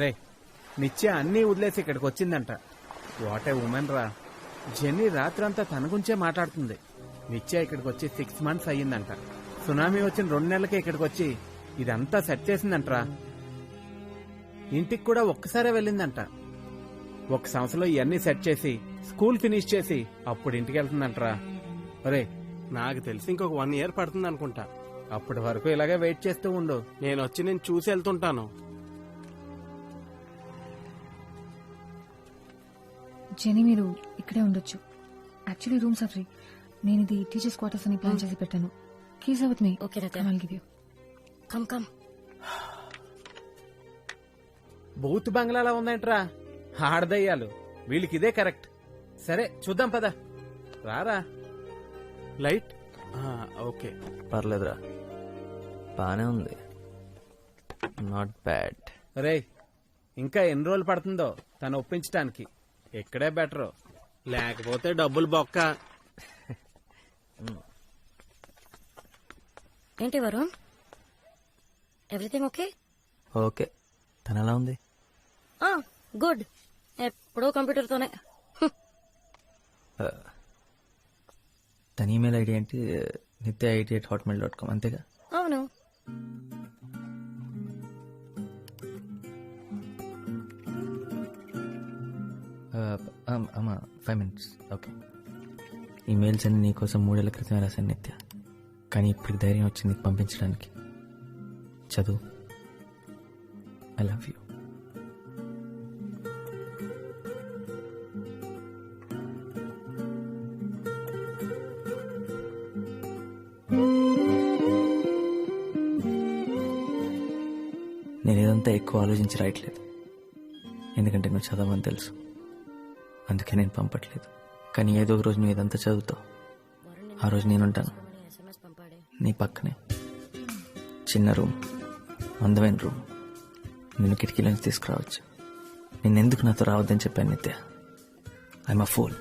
రే, నిత్య అన్నీ వదిలేసి ఇక్కడికి వచ్చిందంట. వాట్ ఏ ఉమెన్ రా. జెన్నీ రాత్రంతా తన గురించే మాట్లాడుతుంది. నిత్య ఇక్కడికి వచ్చి 6 months అయ్యిందంట. సునామీ వచ్చిన 2 నెలలకే ఇక్కడికి వచ్చి ఇదంతా సెట్ చేసిందంటరా. ఇంటికి కూడా ఒక్కసారే వెళ్ళిందంట. 1 సంవత్సరంలో ఇవన్నీ సెట్ చేసి స్కూల్ ఫినిష్ చేసి అప్పుడు ఇంటికి వెళ్తుందంటరా. ఒరే, నాకు తెలిసి ఇంకొక 1 year పడుతుంది అనుకుంటా. అప్పటి వరకు ఇలాగే వెయిట్ చేస్తూ ఉండు. నేను చూసి వెళ్తుంటాను. జెనీ మీరు ఇక్కడే ఉండొచ్చు. Actually rooms are free. నేను ఇది టీచర్స్ క్వార్టర్స్ అని ప్లాన్ చేసి పెట్టాను. Keys with me. ఓకే రత్య. I'll give you. Come come. బూత్ బంగ్లాలా ఉందేంట్రా, ఆడదయ్యాలు. వీళ్ళకి ఇదే కరెక్ట్. సరే చూద్దాం పద. రారా. లైట్ ఓకే, పర్లేదురా, బానే ఉంది, నాట్ బ్యాడ్. రే, ఇంకా ఎన్ని రోజులు పడుతుందో తను ఒప్పించడానికి. ఇక్కడే బెటరు. లేకపోతే డబ్బులు బొక్క. ఏంటి వరుణ్, ఎవ్రీథింగ్ ఓకే? ఓకే, తను ఎలా ఉంది? గుడ్. ఎప్పుడో కంప్యూటర్తోనే. తన ఈమెయిల్ ఐడి ఏంటి? nithya88@hotmail.com అంతేగా? అవును. అమ్మా 5 minutes. ఓకే. ఈమెయిల్స్ అన్ని నీకోసం 3 ఏళ్ల క్రితమే రాశాను నిత్య, కానీ ఇప్పుడు ధైర్యం వచ్చింది నీకు పంపించడానికి. చదువు. I love you. నేను ఇదంతా ఎక్కువ ఆలోచించి రాయట్లేదు, ఎందుకంటే నువ్వు చదవని తెలుసు. అందుకే నేను పంపట్లేదు. కానీ ఏదో ఒక రోజు నువ్వు ఇదంతా చదువుతావు. ఆ రోజు నేనుంటాను నీ పక్కనే. చిన్న రూమ్, అందమైన రూమ్, నిన్ను కిటికీ నుంచి తీసుకురావచ్చు. నిన్నెందుకు నాతో రావద్దని చెప్పాను నిత్య. I'm a fool.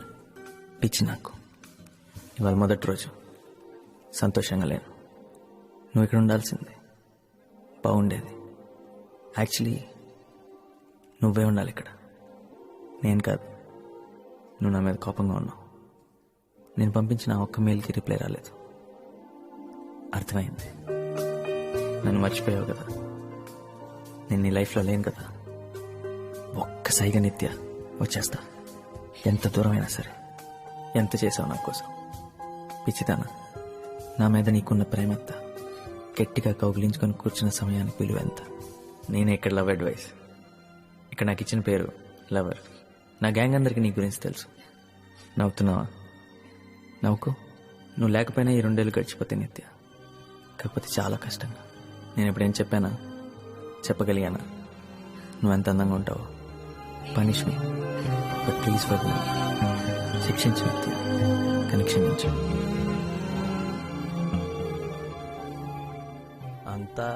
పిచ్చి నాకు. ఇవాళ మొదటి రోజు, సంతోషంగా లేను. నువ్వు ఇక్కడ ఉండాల్సింది, బాగుండేది. యాక్చువల్లీ నువ్వే ఉండాలి ఇక్కడ, నేను కాదు. నువ్వు నా మీద కోపంగా ఉన్నావు. నేను పంపించిన ఒక్క మెయిల్కి రిప్లై రాలేదు. అర్థమైంది, నన్ను మర్చిపోయావు కదా. నేను నీ లైఫ్లో లేను కదా. ఒక్కసారిగా నిత్య వచ్చేస్తా, ఎంత దూరమైనా సరే. ఎంత చేసావు నా కోసం. పిచ్చిదానా, నా మీద నీకున్న ప్రేమ ఎంత. గట్టిగా కౌగిలించుకొని కూర్చున్న సమయానికి విలువ ఎంత. నేనే ఇక్కడ లవ్ అడ్వైస్. ఇక్కడ నాకు ఇచ్చిన పేరు లవర్. నా గ్యాంగ్ అందరికీ నీ గురించి తెలుసు. నవ్వుతున్నావా? నవ్వుకో. నువ్వు లేకపోయినా ఈ 2 ఏళ్ళు గడిచిపోతే నిత్య. కాకపోతే చాలా కష్టంగా. నేను ఎప్పుడేం చెప్పానా, చెప్పగలిగానా? నువ్వెంత అందంగా ఉంటావో. Punish me, but please for me. శిక్షించు నిత్య, కానీ క్షమించు. అంతా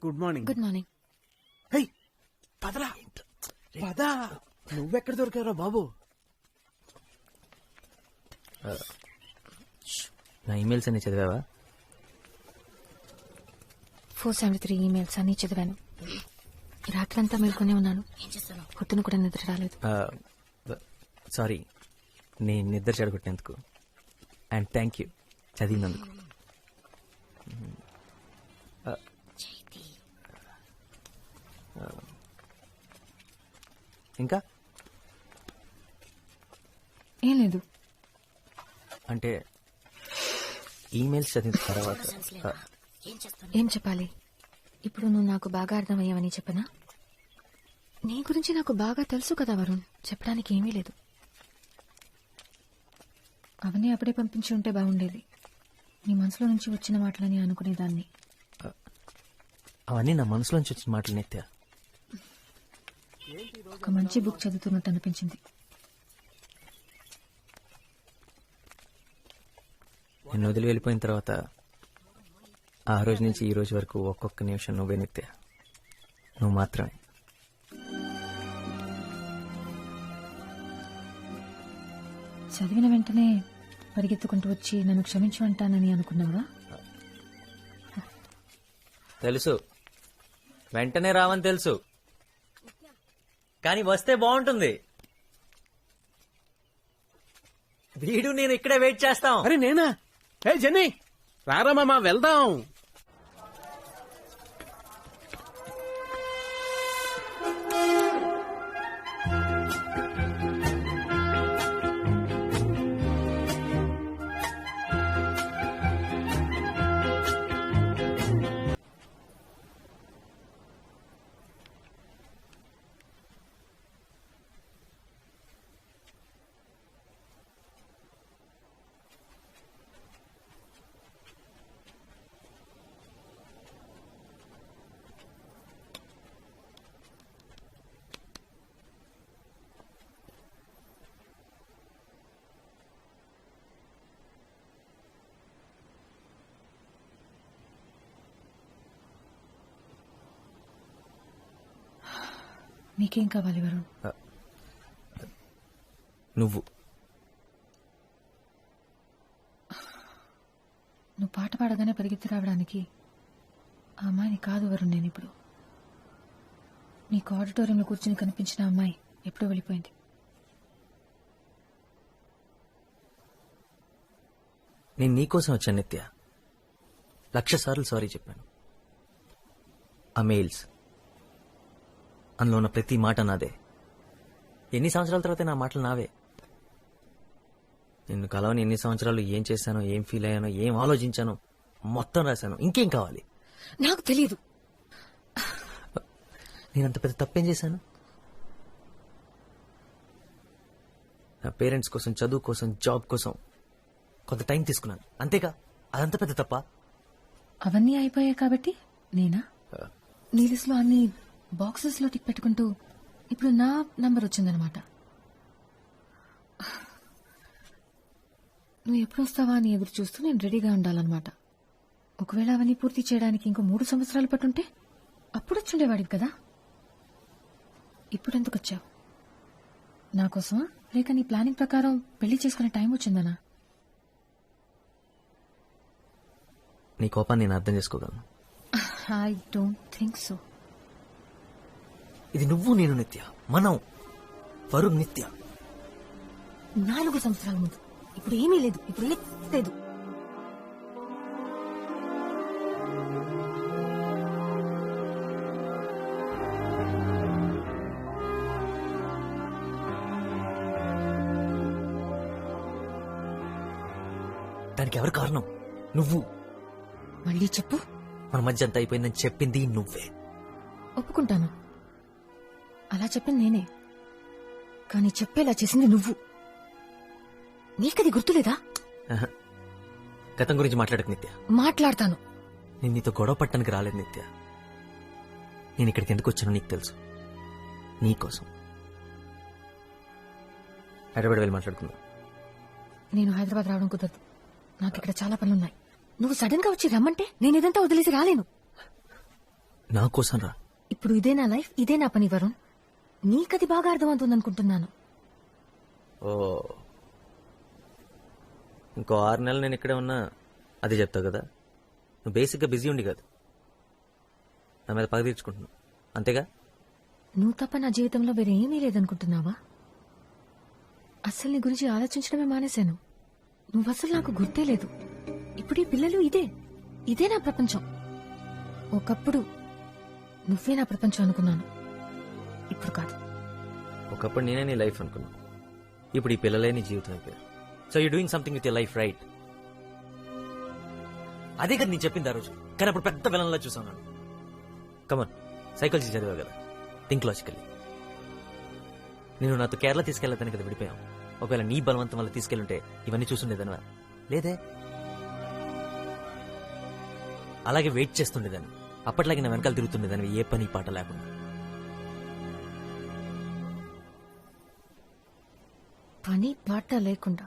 గుడ్ మార్నింగ్. Good morning. పదరా పదా. నువ్వెక్కడ దొరికావురా బాబు? నా ఈమెయిల్స్ అన్ని చదివావా? 473 ఈమెయిల్స్ అన్ని చదివాను. రాత్రంతా మేల్కొనే ఉన్నాను. పొద్దున కూడా నిద్ర రాలేదు. సారీ, నేను నిద్ర చెడగొట్టినందుకు. అండ్ థ్యాంక్ యూ చదివినందుకు. ఇంకా ఏం లేదు. అంటే ఈమెయిల్స్ చదివిన తర్వాత ఏం చెప్పాలి? ఇప్పుడు నువ్వు నాకు బాగా అర్థమయ్యావని చెప్పనా? నీ గురించి నాకు బాగా తెలుసు కదా వరుణ్, చెప్పడానికి ఏమీ లేదు. అవన్నీ అప్పుడే పంపించి ఉంటే బాగుండేది. నీ మనసులో నుంచి వచ్చిన మాటలని అనుకునేదాన్ని. అవన్నీ నా మనసులోంచి వచ్చిన మాటలు నిత్య. ఒక మంచి బుక్ చదువుతున్నట్టు అనిపించింది. నిన్ను వదిలి వెళ్ళిపోయిన తర్వాత ఆ రోజు నుంచి ఈ రోజు వరకు ఒక్కొక్క నిమిషం నువ్వే నిత్య. నువ్వు మాత్రమే. చదివిన వెంటనే పరిగెత్తుకుంటూ వచ్చి నన్ను క్షమించు అంటానని అనుకున్నావా? తెలుసు, వెంటనే రావని తెలుసు. కానీ వస్తే బాగుంటుంది. వీడు నేను ఇక్కడే వెయిట్ చేస్తాం. అరే నేనా? ఏ జెన్నీ రారా మామ వెళ్దాం. నీకేం కావాలి వరుణ్? నువ్వు పాట పాడగానే పరిగెత్తి రావడానికి ఆ అమ్మాయిని కాదు వరుణ్. నేను ఇప్పుడు నీకు ఆడిటోరియంలో కూర్చుని కనిపించిన అమ్మాయి ఎప్పుడో వెళ్ళిపోయింది. నేను నీకోసం వచ్చాను నిత్య. 1,00,000 సార్లు సారీ చెప్పాను. ఆ మెయిల్స్ అందులో ఉన్న ప్రతి మాట నాదే. ఎన్ని సంవత్సరాల తర్వాత నా మాటలు నావే. నిన్ను కలవని ఎన్ని సంవత్సరాలు ఏం చేశానో, ఏం ఫీల్ అయ్యానో, ఏం ఆలోచించానో మొత్తం రాశాను. ఇంకేం కావాలి? నాకు తెలియదు. నేనంత పెద్ద తప్పేం చేశాను? నా పేరెంట్స్ కోసం, చదువు కోసం, జాబ్ కోసం కొంత టైం తీసుకున్నాను, అంతేగా. అదంత పెద్ద తప్ప? అవన్నీ అయిపోయాయి కాబట్టి నేనా నీ లిస్ట్లో అన్ని బాక్సెస్ లో టిక్ పెట్టుకుంటూ ఇప్పుడు నా నంబర్ వచ్చిందనమాట. నువ్వు ఎప్పుడు వస్తావా అని ఎదురు చూస్తూ నేను రెడీగా ఉండాలన్నమాట. ఒకవేళ అవన్నీ పూర్తి చేయడానికి ఇంకో 3 సంవత్సరాలు పట్టుంటే అప్పుడు వచ్చుండేవాడివి కదా. ఇప్పుడెందుకు వచ్చావు? నా కోసమా, లేక నీ ప్లానింగ్ ప్రకారం పెళ్లి చేసుకునే టైం వచ్చిందనా? నీ కోపాన్ని నేను అర్థం చేసుకోగలను. I don't think so. ఇది నువ్వు నేను నిత్య, మనం వరుణ్ నిత్య. 4 సంవత్సరాల ముందు. ఇప్పుడు ఏమీ లేదు. ఇప్పుడు లేదు. దానికి ఎవరు కారణం? నువ్వు. మళ్ళీ చెప్పు. మన మధ్య అంతా అయిపోయిందని చెప్పింది నువ్వే. ఒప్పుకుంటాను, అలా చెప్పింది నేనే. కానీ చెప్పేలా చేసింది నువ్వు. నీకది గుర్తులేదా? గతం గురించి మాట్లాడక నిత్య. మాట్లాడతాను. నేను నీతో గొడవ పట్టడానికి రాలేదు నిత్య. నేను ఇక్కడికి ఎందుకు వచ్చానో నీకు తెలుసు. నీకోసం. హైదరాబాద్ వెళ్ళి మాట్లాడుకుందాం. నేను హైదరాబాద్ రావడం కుదరదు. నాకు ఇక్కడ చాలా పనులున్నాయి. నువ్వు సడన్ గా వచ్చి రమ్మంటే నేను ఇదంతా వదిలేసి రాలేను. నా కోసం రా. ఇప్పుడు ఇదే నా లైఫ్, ఇదే నా పని వరుణ్. నీకది బాగా అర్థమవుతుంది అనుకుంటున్నాను. ఓ, ఇంకో 6 నెలలు నేను ఇక్కడే ఉన్నా అది చెప్తావు కదా. నువ్వు బేసిక్గా బిజీ ఉండి కాదు, నా మీద పగ తీర్చుకుంటున్నావు, అంతేగా? నువ్వు తప్ప నా జీవితంలో వేరే ఏమీ లేదనుకుంటున్నావా? అస్సలు నీ గురించి ఆలోచించడమే మానేశాను. నువ్వు అసలు నాకు గుర్తే లేదు. ఇప్పుడు ఈ పిల్లలు ఇదే నా ప్రపంచం. ఒకప్పుడు నువ్వే నా ప్రపంచం అనుకున్నాను, ఇప్పుడు కాదు. ఒకప్పుడు నేనే నీ లైఫ్ అనుకున్నాను, ఇప్పుడు ఈ పిల్లలే నీ జీవితం అయిపోయారు. So you doing something with your life, right? అదే కదా నేను చెప్పింది ఆ రోజు, కానీ అప్పుడు పెద్ద విలన్లా చూసాను. కమన్, సైకాలజీ చదివా కదా, థింక్ లాజికల్లీ. నేను నాతో కేరళ తీసుకెళ్తాను కదా విడిపోయాం. ఒకవేళ నీ బలవంతం వల్ల తీసుకెళ్ళుంటే ఇవన్నీ చూసుండేదనివా? లేదే. అలాగే వెయిట్ చేస్తుండేదాన్ని, అప్పట్లాగే నా వెనకాల తిరుగుతుండేదాన్ని, ఏ పని పాట లేకుండా. పని పాట లేకుండా?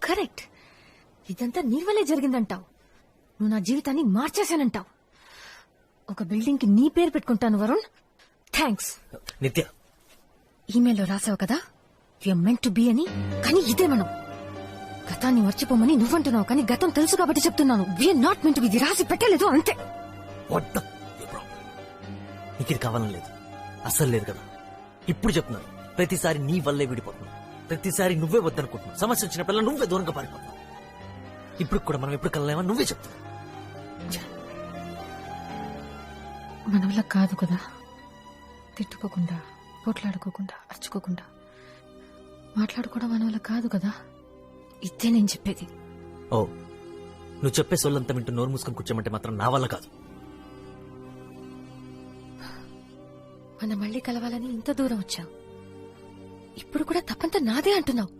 కరెక్ట్. ఇదంతా నీ వల్లే జరిగిందంటావు. నువ్వు నా జీవితాన్ని మార్చేశానంటావు. ఒక బిల్డింగ్ కి నీ పేరు పెట్టుకుంటాను వరుణ్. థ్యాంక్స్. నిత్య, ఈమెయిల్లో రాసావు కదా యూఆర్ మెంట్ టు బి అని. కానీ ఇదే మనం. గతాన్ని మర్చిపోమని నువ్వంటున్నావు, కానీ గతం తెలుసు కాబట్టి చెప్తున్నాను. We're not meant to be. రాసి పెట్టలేదు అంతే. నీకు ఇది కావాలని లేదు, అస్సలు లేదు కదా. ఇప్పుడు చెప్తున్నాను, ప్రతిసారి నీ వల్లే విడిపోతున్నావు, ప్రతిసారి నువ్వే వద్దనుకుంటున్నావు, సమస్య వచ్చినప్పుడల్లా నువ్వే దూరంగా పారిపోతున్నావు. ఇప్పుడు కూడా మనం ఎప్పుడు కలలేమో నువ్వే చెప్తున్నావు. మన వల్ల కాదు కదా, తిట్టుకోకుండా, పోట్లాడుకోకుండా, అరుచుకోకుండా మాట్లాడుకోవడం మన వల్ల కాదు కదా. ఇదే నేను చెప్పేది. ఓ, నువ్వు చెప్పే సొల్లంతా వింటూ నోరు మూసుకొని కూర్చోమంటే మాత్రం నా వల్ల కాదు. మనం మళ్ళీ కలవాలని ఇంత దూరం వచ్చావు, ఇప్పుడు కూడా తప్పంతా నాదే అంటున్నావు.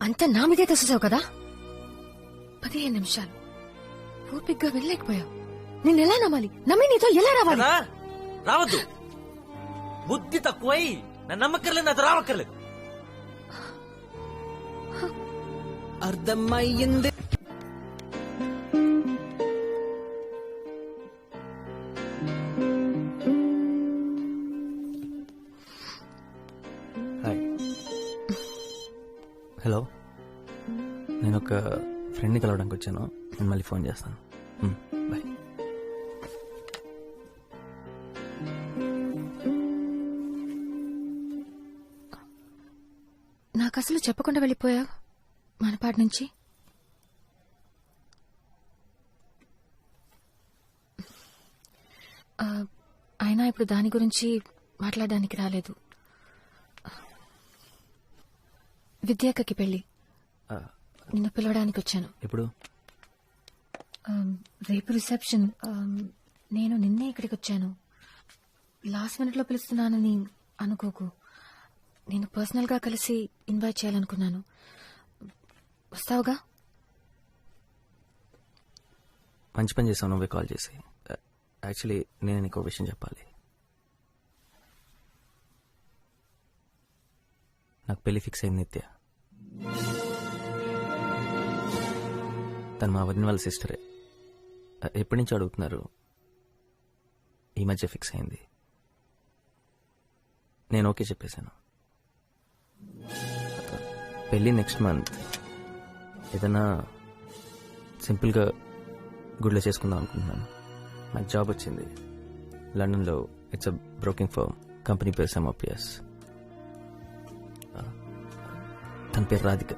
అంతా నా మీదే తెచ్చేసావు కదా. 15 నిమిషాలు ఓపిగ్గా వెళ్ళలేకపోయావు. నేను ఎలా నమ్మాలి? నమ్మి నీతో ఎలా రావాలి? రావద్దు, బుద్ధి తక్కువై నన్ను నమ్మక్కర్లేదు, నాతో రావక్కర్లేదు. అర్థమయ్యింది. హాయ్. హలో, నేను ఒక ఫ్రెండ్ని కలవడానికి వచ్చాను. నేను మళ్ళీ ఫోన్ చేస్తాను. బాయ్. నాకు అసలు చెప్పకుండా వెళ్ళిపోయావు మనపాటి నుంచి. అయినా ఇప్పుడు దాని గురించి మాట్లాడడానికి రాలేదు. విద్యాకకి పెళ్లి, నిన్ను పిలవడానికి వచ్చాను. ఇప్పుడు రేపు రిసెప్షన్. నేను నిన్నే ఇక్కడికి వచ్చాను. లాస్ట్ మినిట్ లో పిలుస్తున్నానని అనుకోకు. నేను పర్సనల్ గా కలిసి ఇన్వైట్ చేయాలనుకున్నాను. వస్తావుగా? మంచి పని చేసావు నువ్వే కాల్ చేసి. యాక్చువల్లీ నేను నీకు ఒక విషయం చెప్పాలి. నాకు పెళ్లి ఫిక్స్ అయింది నిత్య. తను మా వదిన వాళ్ళ సిస్టరే. ఎప్పటి నుంచి అడుగుతున్నారు, ఈ మధ్య ఫిక్స్ అయింది. నేను ఓకే చెప్పేశాను. పెళ్ళి నెక్స్ట్ మంత్. ఏదైనా సింపుల్గా గుడిలో చేసుకుందాం అనుకుంటున్నాను. నాకు జాబ్ వచ్చింది లండన్లో. It's a broking firm. Company పేరు సెమోపియస్. తన పేరు Radhika.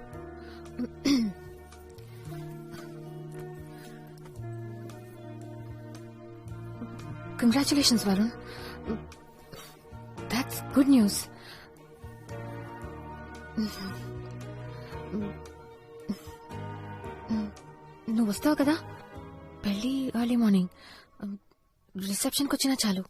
Congratulations Varun, that's good news. నువ్వు వస్తావు కదా పెళ్లి ఎర్లీ మార్నింగ్. రిసెప్షన్కి వచ్చినా చాలు.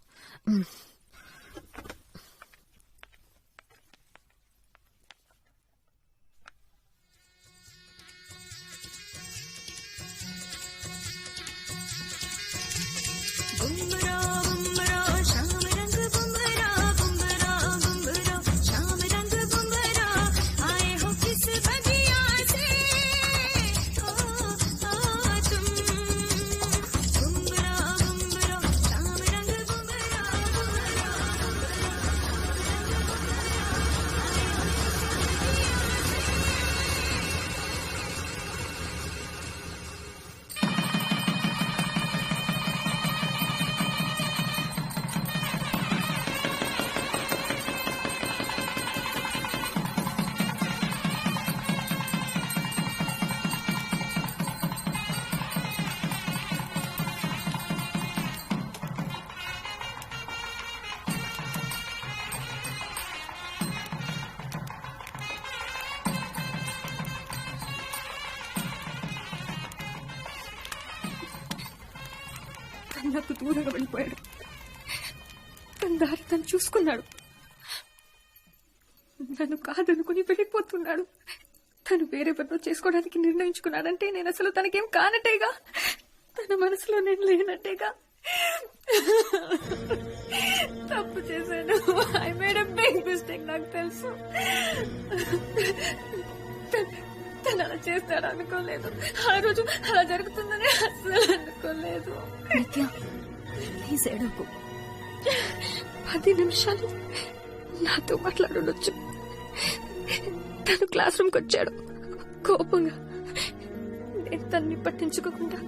నాకు దూరంగా వెళ్ళిపోయాడు. తన దారి తను చూసుకున్నాడు. నన్ను కాదనుకుని వెళ్ళిపోతున్నాడు. తను వేరెవరితో చేసుకోవడానికి నిర్ణయించుకున్నాడంటే నేను అసలు తనకేం కానట్టేగా. తన మనసులో నేను లేనట్టేగా. తప్పు చేశాను. I made a big mistake. నాకు తెలుసు. తను అలా చేస్తాడు అనుకోలేదు. ఆ రోజు అలా జరుగుతుందని అసలు అనుకోలేదు. నిత్య, ప్లీజ్ ఏడవకు. 10 నిమిషాలు నాతో మాట్లాడుండొచ్చు. తను క్లాస్ రూమ్కి వచ్చాడు కోపంగా. నేను తన్ని పట్టించుకోకుండా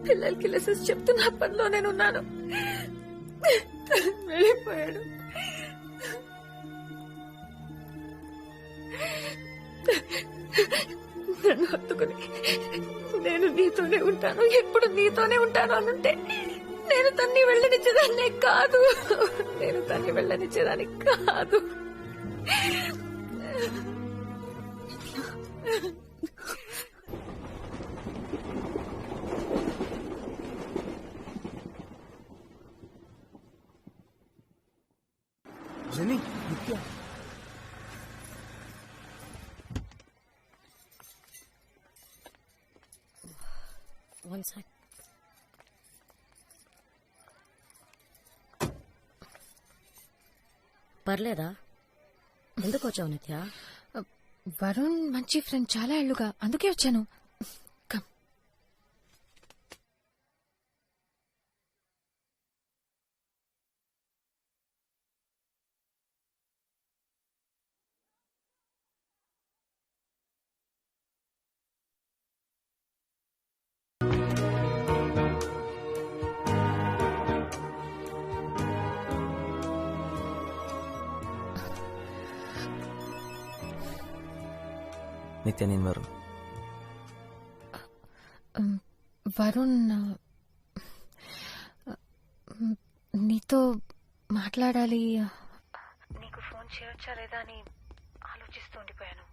పిల్లలకి లెసన్స్ చెప్తూ నా పనిలో నేనున్నాను. వెళ్ళిపోయాడు. నన్ను హత్తుకుని నేను నీతోనే ఉంటాను, ఎప్పుడు నీతోనే ఉంటాను అనుంటే నేను తన్ని వెళ్ళనిచ్చేదాన్నే కాదు. నేను తన్ని వెళ్ళనిచ్చేదాన్ని కాదు. జెనీ, నిత్య. One sec. పర్లేదా? ఎందుకు వచ్చావు నిత్య? వరుణ్ మంచి ఫ్రెండ్, చాలా ఏళ్లుగా, అందుకే వచ్చాను. కమ్. నిత్య, నేను వరుణ్. వరుణ్, నీతో మాట్లాడాలి. నీకు ఫోన్ చేయొచ్చా లేదా అని ఆలోచిస్తూ ఉండిపోయాను.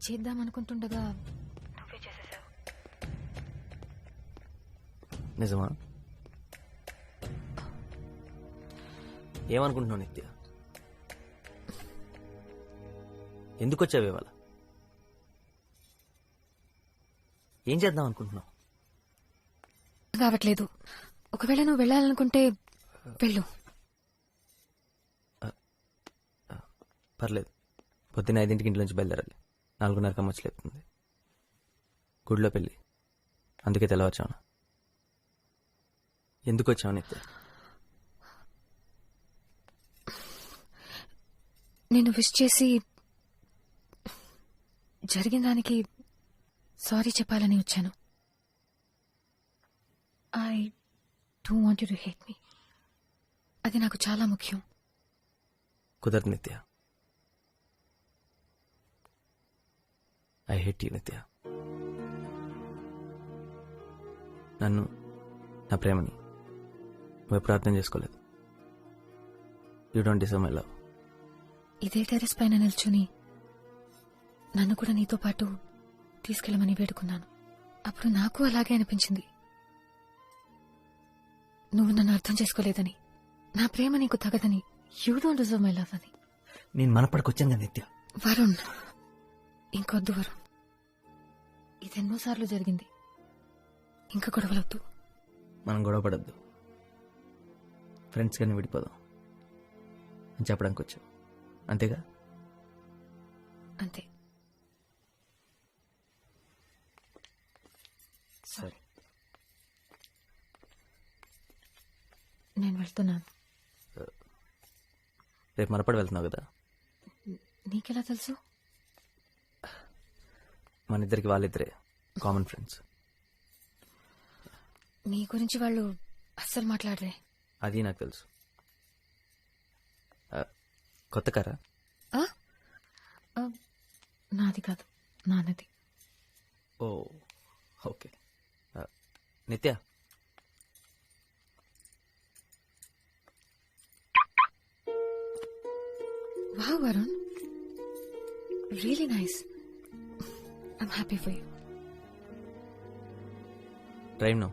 చేద్దామనుకుంటుండగా నువ్వే చేసేసావు. నిజమా? ఏమనుకుంటున్నావు నిత్య? ఎందుకు వచ్చావు ఇవాళ? ఏం చేద్దాం అనుకుంటున్నావు? కావట్లేదు. ఒకవేళ నువ్వు వెళ్ళాలనుకుంటే వెళ్ళు. పర్లేదు. పొద్దున్న 5 ఇంట్లోంచి బయలుదేరాలి. 4:30 అమ్మచ్చి లేపుతుంది. గుడిలో పెళ్ళి, అందుకే తెల్లవచ్చాను. ఎందుకు వచ్చావు నిత్య? నేను విష్ చేసి జరిగిన దానికి సారీ చెప్పాలని వచ్చాను. I don't want you to hate me. అది నాకు చాలా ముఖ్యం. కుదరదు నిత్య. ఐ హేట్ యూ నిత్య. నన్ను, నా ప్రేమని నువ్వు ఎప్పుడు అర్థం చేసుకోలేదు. You don't deserve my love. ఇదే టెర్రస్ పైన నిల్చుని నన్ను కూడా నీతో పాటు తీసుకెళ్ళమని వేడుకున్నాను. అప్పుడు నాకు అలాగే అనిపించింది. నువ్వు నన్ను అర్థం చేసుకోలేదని, నా ప్రేమ నీకు తగదని, you don't deserve my love అని. నేను మనపడికొచ్చాను కదా నిత్య. వరుణ్, ఇంకొద్దు వరుణ్. ఇదెన్నోసార్లు జరిగింది. ఇంకా గొడవలొద్దు. మనం గొడవ పడద్దు. ఫ్రెండ్స్ కానీ విడిపోదాం అని చెప్పడానికి వచ్చావు, అంతేగా? అంతే. సరే, నేను వెళ్తున్నాను. రేపు మనపడి వెళ్తున్నావు కదా? నీకెలా తెలుసు? మన ఇద్దరికి వాళ్ళిద్దరే కామన్ ఫ్రెండ్స్. నీ గురించి వాళ్ళు అస్సలు మాట్లాడరే. అది నాకు తెలుసు. కొత్త కారా? నాది కాదు, నాన్నది. Oh, okay. Nitya, wow Varun, really nice. I'm happy for you. Drive no.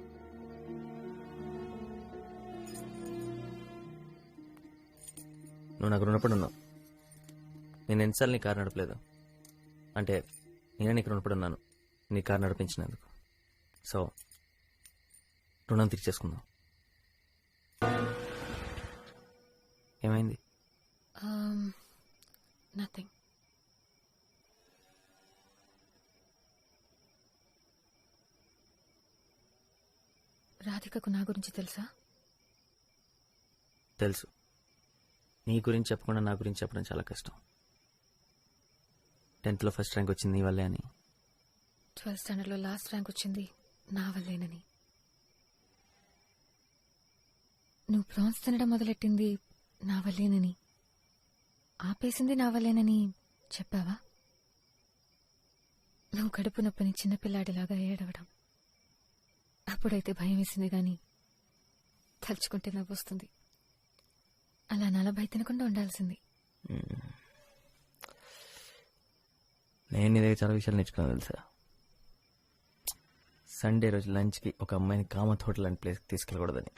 నువ్వు నాకు రుణపడి ఉన్నావు. నేను ఎన్నిసార్లు నీ కారు నడపలేదు. అంటే నేనే నీకు రుణపడి ఉన్నాను నీ కారు నడిపించినందుకు. సో రుణం తీర్చేసుకుందాం. ఏమైంది? నథింగ్. రాధికకు నా గురించి తెలుసా? తెలుసు. నీ గురించి చెప్పకుండా నా గురించి చెప్పడం చాలా కష్టం. 10th లో ఫస్ట్ ర్యాంక్ వచ్చింది నీ వల్లే అని. 12th స్టాండర్డ్లో లాస్ట్ ర్యాంక్ వచ్చింది నా వల్లేనని. నువ్వు ప్రాన్స్ తినడం మొదలెట్టింది నా వల్లేనని, ఆపేసింది నా వల్లేనని చెప్పావా? నువ్వు కడుపు నొప్పని చిన్నపిల్లాడిలాగా ఏడవడం అప్పుడైతే భయం వేసింది గాని తలుచుకుంటే నవ్వొస్తుంది. అలా నలభై తినకుండా ఉండాల్సింది. నేను నీ దగ్గర చాలా విషయాలు నేర్చుకున్నాను తెలుసా. సండే రోజు లంచ్కి ఒక అమ్మాయిని కామత్ హోటల్ లాంటి ప్లేస్కి తీసుకెళ్ళకూడదని,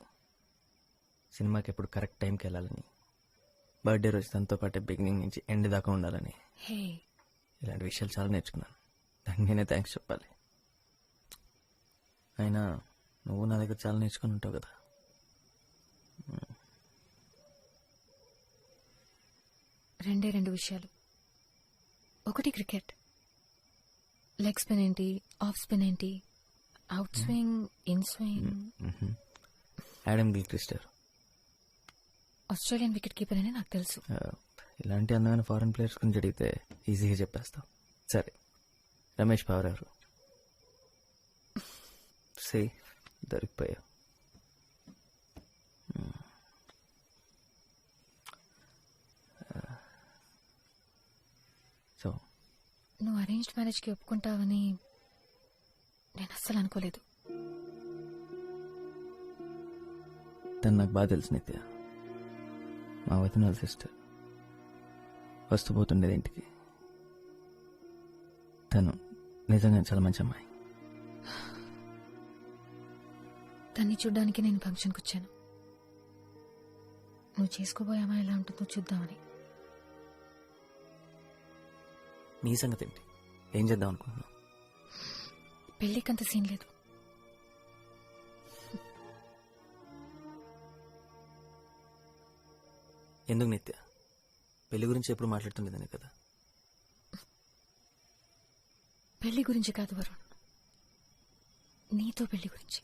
సినిమాకి ఎప్పుడు కరెక్ట్ టైంకి వెళ్ళాలని, బర్త్డే రోజు తనతో పాటే బిగినింగ్ నుంచి ఎండ్ దాకా ఉండాలని, హే, ఇలాంటి విషయాలు చాలా నేర్చుకున్నాను. దానికి నేనే థ్యాంక్స్ చెప్పాలి. అయినా నువ్వు నా దగ్గర చాలా నేర్చుకుని ఉంటావు కదా. రెండు విషయాలు. ఒకటి క్రికెట్. లెగ్ స్పిన్ ఏంటి, ఆఫ్ స్పిన్ ఏంటి, out swing, in swing. Adam Gilchrist Australian wicket keeper అని నాకు తెలుసు. ఇలాంటి అందమైన ఫారెన్ ప్లేయర్స్ గురించి అడిగితే ఈజీగా చెప్పేస్తావు. సరే, రమేష్ పవర్ ఎవరు? సే దొరికిపోయావు. సో నువ్వు అరేంజ్డ్ మ్యారేజ్కి ఒప్పుకుంటావని నేను అస్సలు అనుకోలేదు. తను నాకు బాగా తెలుసు నిత్య. మా వదిన వాళ్ళ సిస్టర్. వస్తూ పోతుండేది ఇంటికి. తను నిజంగా చాలా మంచి అమ్మాయి. దాన్ని చూడ్డానికి నేను ఫంక్షన్కి వచ్చాను. నువ్వు చేసుకోబోయే అమ్మాయి ఎలా ఉంటుందో చూద్దామని. నీ సంగతి ఏంటి? ఏం చేద్దాం అనుకుంటున్నావు? పెళ్ళికంత సీన్ లేదు. ఎందుకు నిత్య? పెళ్లి గురించి ఎప్పుడు మాట్లాడుతుండేదాన్ని కదా. పెళ్లి గురించి కాదు వరుణ్, నీతో పెళ్లి గురించి.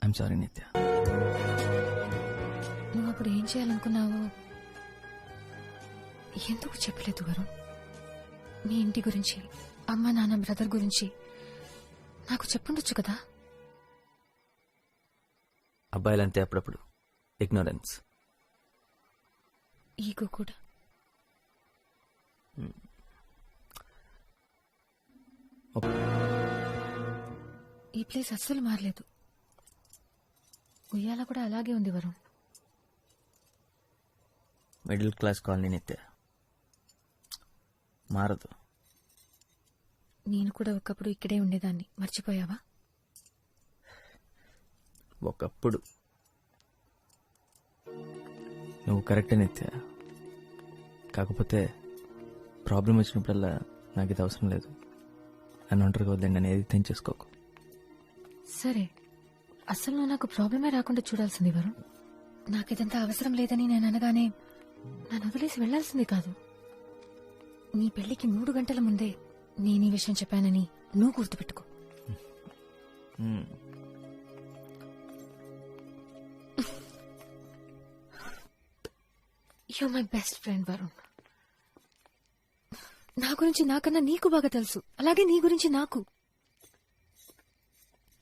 ఐఎమ్ సారీ నిత్య. నువ్వు అప్పుడు ఏం చేయాలనుకున్నావో ఎందుకు చెప్పలేదు వరుణ్? మీ ఇంటి గురించి, అమ్మ నాన్న బ్రదర్ గురించి నాకు చెప్పుండొచ్చు కదా. అబ్బాయిలంతే అప్పుడప్పుడు ఇగ్నోరెన్స్. ఈగో కూడా. ఈ ప్లేస్ అస్సలు మారలేదు. ఉయ్యాల కూడా అలాగే ఉంది వరుణ్. మిడిల్ క్లాస్ కాలనీ నిత్య, మారదు. నేను కూడా ఒకప్పుడు ఇక్కడే ఉండేదాన్ని, మర్చిపోయావా? ఒకప్పుడు నువ్వు కరెక్టే నిత్య. కాకపోతే ప్రాబ్లం వచ్చినప్పుడల్లా నాకు ఇది అవసరం లేదు, నన్ను ఒంటరిగా వద్దండి అని ఏది తెంచేసుకోకు. సరే, అసలు నువ్వు నాకు ప్రాబ్లమే రాకుండా చూడాల్సింది వరుణ్. నాకు ఇదంతా అవసరం లేదని నేను అనగానే నన్ను వదిలేసి వెళ్లాల్సింది కాదు. నీ పెళ్లికి 3 గంటల ముందే నేను ఈ విషయం చెప్పానని నువ్వు గుర్తుపెట్టుకో. You my best friend Varun. నా గురించి నాకన్నా నీకు బాగా తెలుసు, అలాగే నీ గురించి నాకు.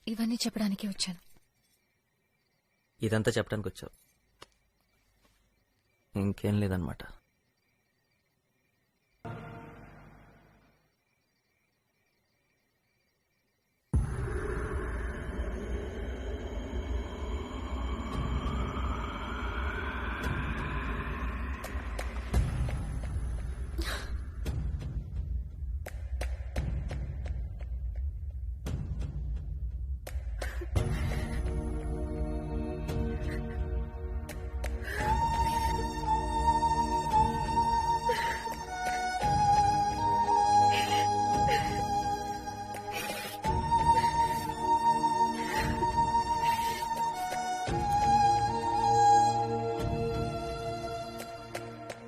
ఇవన్నీ చెప్పడానికే వచ్చాను. ఇదంతా చెప్పడానికి వచ్చావు, ఇంకేం లేదన్నమాట.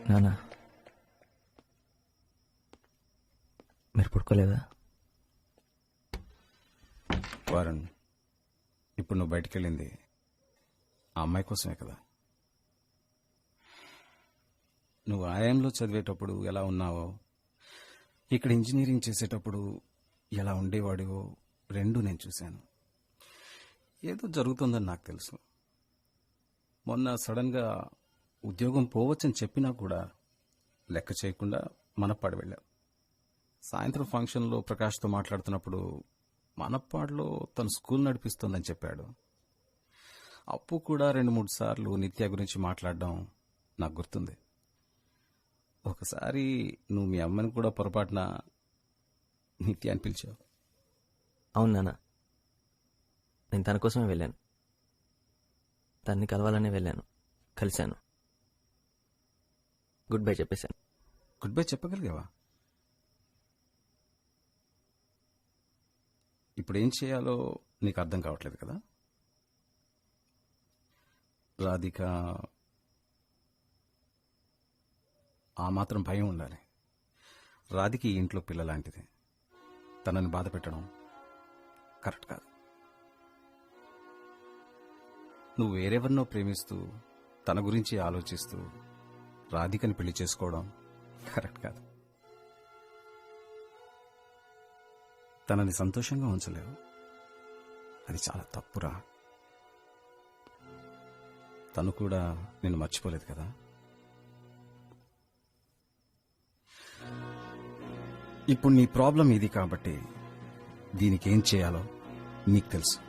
నానా, మీరు పడుకోలేదా? వరుణ్, ఇప్పుడు నువ్వు బయటికి వెళ్ళింది ఆ అమ్మాయి కోసమే కదా. నువ్వు ఆయంలో చదివేటప్పుడు ఎలా ఉన్నావో, ఇక్కడ ఇంజనీరింగ్ చేసేటప్పుడు ఎలా ఉండేవాడో రెండూ నేను చూశాను. ఏదో జరుగుతుందని నాకు తెలుసు. మొన్న సడన్గా ఉద్యోగం పోవచ్చని చెప్పినా కూడా లెక్క చేయకుండా మనప్పాడు వెళ్ళాం. సాయంత్రం ఫంక్షన్లో ప్రకాష్తో మాట్లాడుతున్నప్పుడు మనప్పాడులో తను స్కూల్ నడిపిస్తోందని చెప్పాడు. అప్పు కూడా 2-3 సార్లు నిత్య గురించి మాట్లాడడం నాకు గుర్తుంది. ఒకసారి నువ్వు మీ అమ్మని కూడా పొరపాటున నిత్య అని పిలిచావు. అవును నాన్న, నేను తన కోసమే వెళ్ళాను. తన్ని కలవాలనే వెళ్ళాను, కలిశాను, గుడ్ బై చెప్పేశాను. గుడ్ బై చెప్పగలిగావా? ఇప్పుడు ఏం చేయాలో నీకు అర్థం కావట్లేదు కదా? రాధిక, ఆ మాత్రం భయం ఉండాలి. రాధిక ఈ ఇంట్లో పిల్లలాంటిది. తనని బాధ పెట్టడం కరెక్ట్ కాదు. నువ్వు వేరెవరినో ప్రేమిస్తూ తన గురించి ఆలోచిస్తూ రాధికని పెళ్లి చేసుకోవడం కరెక్ట్ కాదు. తనని సంతోషంగా ఉంచలేవు. అది చాలా తప్పురా. తను కూడా నిన్ను మర్చిపోలేదు కదా. ఇప్పుడు నీ ప్రాబ్లం ఇది కాబట్టి దీనికి ఏం చేయాలో నీకు తెలుసు.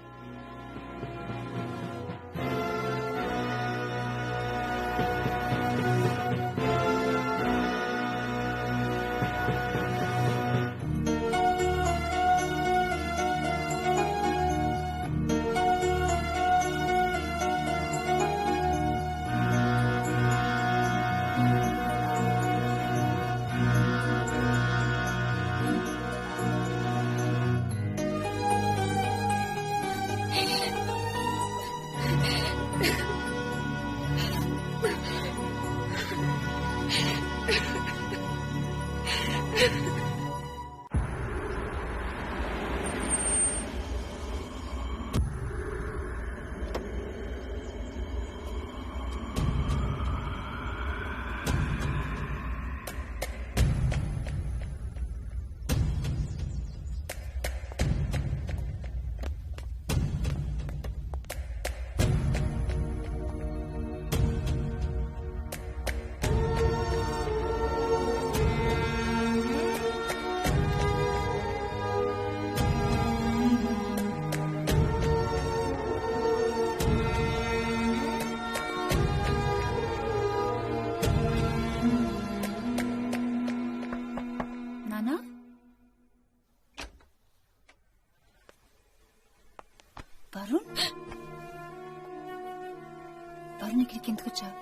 ఇక్కడికి ఎందుకు వచ్చావు?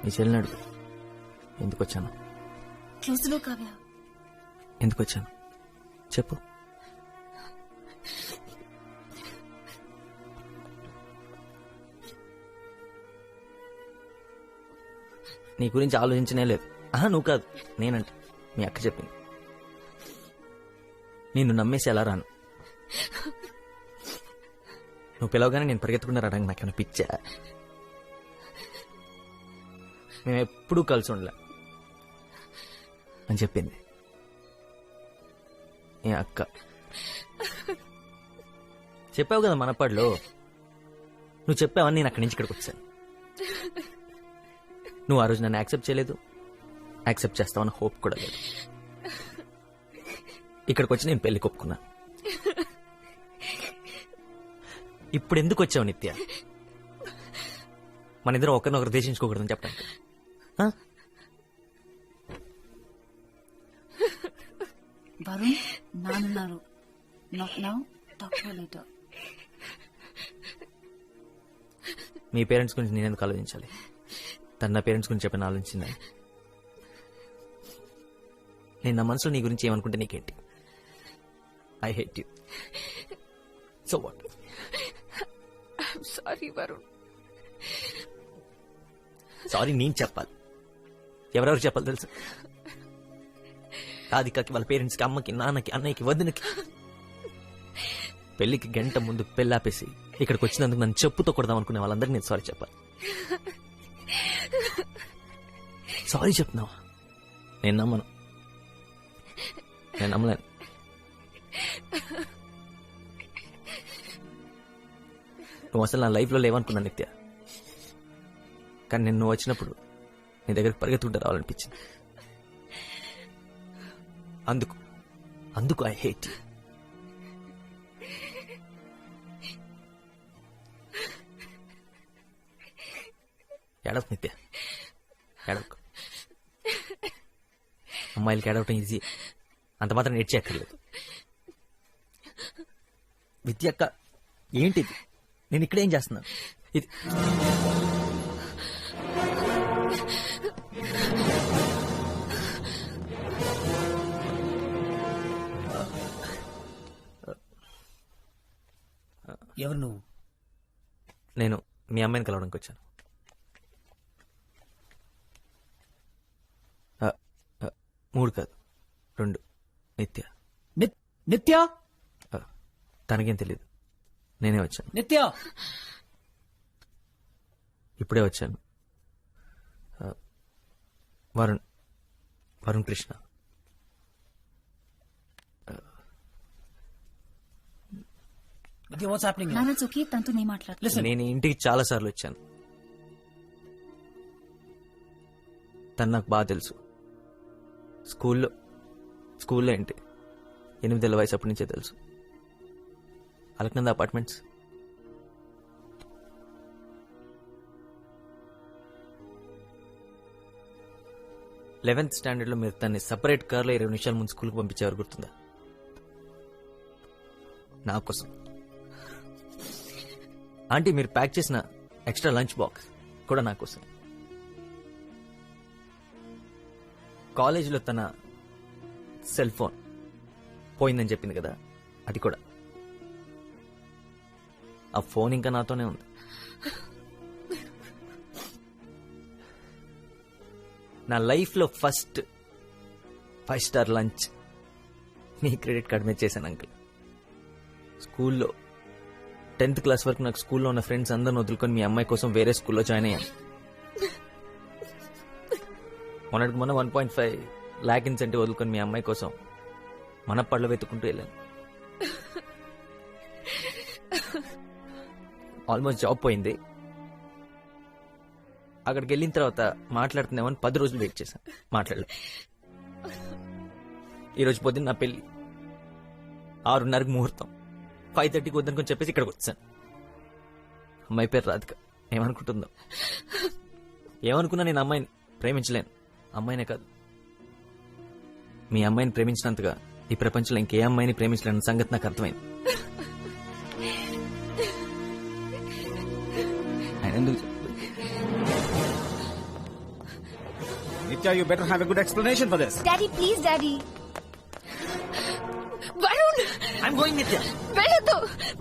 నీ చెల్లినాడు ఎందుకు వచ్చాను? క్లోజ్లో కావ్య ఎందుకు వచ్చాను చెప్పు. నీ గురించి ఆలోచించనే లేదు. నువ్వు కాదు, నేనంటే మీ అక్క చెప్పింది. నిన్ను నమ్మేసి ఎలా రాను? నువ్వు పిలవగానే నేను పరిగెత్తుకున్నా రావడానికి నాకేమైనా పిచ్చా? మేము ఎప్పుడూ కలిసి ఉండలే అని చెప్పింది ఏ అక్క. చెప్పావు కదా మనపాడులో, నువ్వు చెప్పావని నేను అక్కడి నుంచి ఇక్కడికి వచ్చాను. నువ్వు ఆ రోజు నన్ను యాక్సెప్ట్ చేయలేదు, యాక్సెప్ట్ చేస్తావన్న హోప్ కూడా లేదు. ఇక్కడికి వచ్చి నేను పెళ్లి కొప్పుకున్నా. ఇప్పుడు ఎందుకు వచ్చావు నిత్య? మన ఇద్దరం ఒకరినొకరు దేశించుకోకూడదని చెప్పడానికి. వరుణ్ నానున్నారు. మీ పేరెంట్స్ గురించి నేను ఎందుకు ఆలోచించాలి? తన నా పేరెంట్స్ గురించి చెప్పిన ఆలోచించిందా? నేను నా మనసులో నీ గురించి ఏమనుకుంటే నీకేంటి? I hate you. So what? Sorry Varun. Sorry నేను చెప్పాలి. ఎవరెవరు చెప్పాలి తెలుసా? రాధికకి, వాళ్ళ పేరెంట్స్కి, అమ్మకి, నాన్నకి, అన్నయ్యకి, వదినకి. పెళ్లికి గంట ముందు పెళ్ళాపేసి ఇక్కడికి వచ్చినందుకు నన్ను చెప్పుతో కొడదాం అనుకునే వాళ్ళందరికీ నేను సారీ చెప్పాలి. సారీ చెప్తున్నావా? నేను నమ్మను, నేను నమ్మలేను. నువ్వు అసలు నా లైఫ్లో లేవనుకున్నా నిత్య. కానీ నేను నువ్వు వచ్చినప్పుడు నీ దగ్గరికి పరిగెత్తుకుంటూ రావాలనిపించింది. అందుకు ఐ హేట్ యూ. ఏడవకు నిత్య, ఏడవకు. అమ్మాయిలకి ఏడవటం ఈజీ, అంత మాత్రం నేర్చేయక్కర్లేదు. విద్య అక్క, ఏంటిది? నేను ఇక్కడేం చేస్తున్నాను? ఇది ఎవరు నువ్వు? నేను మీ అమ్మాయిని కలవడానికి వచ్చాను. 3 కాదు 2. నిత్య. నిత్య తనకేం తెలీదు, నేనే వచ్చాను. నిత్య ఇప్పుడే వచ్చాను. వరుణ్ కృష్ణ. నాన్న చుకి తనతో నీ మాట్లాడు. నేను ఇంటికి చాలా సార్లు వచ్చాను. తను నాకు బాగా తెలుసు. స్కూల్లో ఏంటి 8 ఏళ్ల వయసు అప్పటి నుంచే తెలుసు. అలక్నంద అపార్ట్మెంట్స్. లెవెన్త్ స్టాండర్డ్ లో మీరు తన్ని సపరేట్ కార్లో 20 నిమిషాల ముందు స్కూల్కి పంపించేవారు, గుర్తుందా? నా కోసం. ఆంటీ మీరు ప్యాక్ చేసిన ఎక్స్ట్రా లంచ్ బాక్స్ కూడా నా కోసం. కాలేజీలో తన సెల్ ఫోన్ పోయిందని చెప్పింది కదా, అది కూడా. ఆ ఫోన్ ఇంకా నాతోనే ఉంది. నా లైఫ్లో ఫస్ట్ 5 స్టార్ లంచ్ మీ క్రెడిట్ కార్డ్ మీద చేశాను అంకుల్. స్కూల్లో 10th క్లాస్ వరకు నాకు స్కూల్లో ఉన్న ఫ్రెండ్స్ అందరిని వదులుకొని మీ అమ్మాయి కోసం వేరే స్కూల్లో జాయిన్ అయ్యాను. మొన్న 1.5 lakh ఇన్సెంటివ్ వదులుకొని మీ అమ్మాయి కోసం మన పళ్ళు వెతుక్కుంటూ వెళ్ళాను. ఆల్మోస్ట్ జాబ్ పోయింది. అక్కడికి వెళ్ళిన తర్వాత మాట్లాడుతున్నామని 10 రోజులు వెయిట్ చేశాను, మాట్లాడలేదు. ఈరోజు పొద్దున్న నా పెళ్లి, 6:30కి ముహూర్తం, 5:30కి వద్దనుకొని చెప్పేసి ఇక్కడికి వచ్చాను. అమ్మాయి పేరు రాధిక. ఏమనుకున్నా నేను అమ్మాయిని ప్రేమించలేను. అమ్మాయినే కాదు, మీ అమ్మాయిని ప్రేమించినంతగా ఈ ప్రపంచంలో ఇంకే అమ్మాయిని ప్రేమించలేని సంగతి నాకు అర్థమైంది. Nitya, you better have a good explanation for this. Daddy please daddy. Varun, I'm going, Nitya. వెళ్ళొద్దు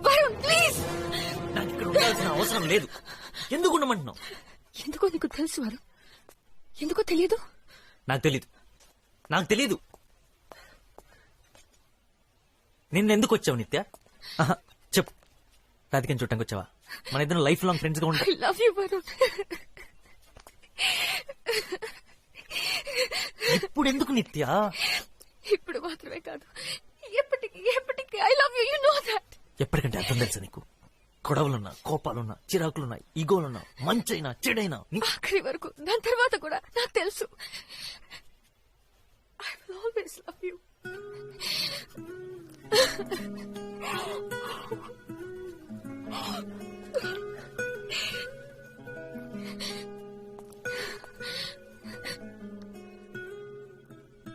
వరుణ్ ప్లీజ్. నాకు ఇక్కడ ఉండాల్సిన అవసరం లేదు. ఎందుకు ఉండమంటున్నావు? ఎందుకో నీకు తెలుసు వరుణ్, ఎందుకో తెలియదు. నాకు తెలీదు. నిన్న ఎందుకు వచ్చావు నిత్య? చెప్పు. రాధికని చూడటానికి వచ్చావా? మన ఇద్దరు లైఫ్ లాంగ్ ఫ్రెండ్స్ గా ఉంటాం. I love you Varun. ఇప్పుడు ఎందుకు నిత్య? ఇప్పుడు మాత్రమే కాదు, ఎప్పటికీ I love you. You know that. ఎప్పటికంటే అర్థం తెలుసా నీకు? గొడవలున్నా, కోపాలున్నా, చిరాకులున్నా, ఈగోలున్నా, మంచైనా చెడైనా ఆఖరి వరకు, దాని తర్వాత కూడా నాకు తెలుసు. I will always love you.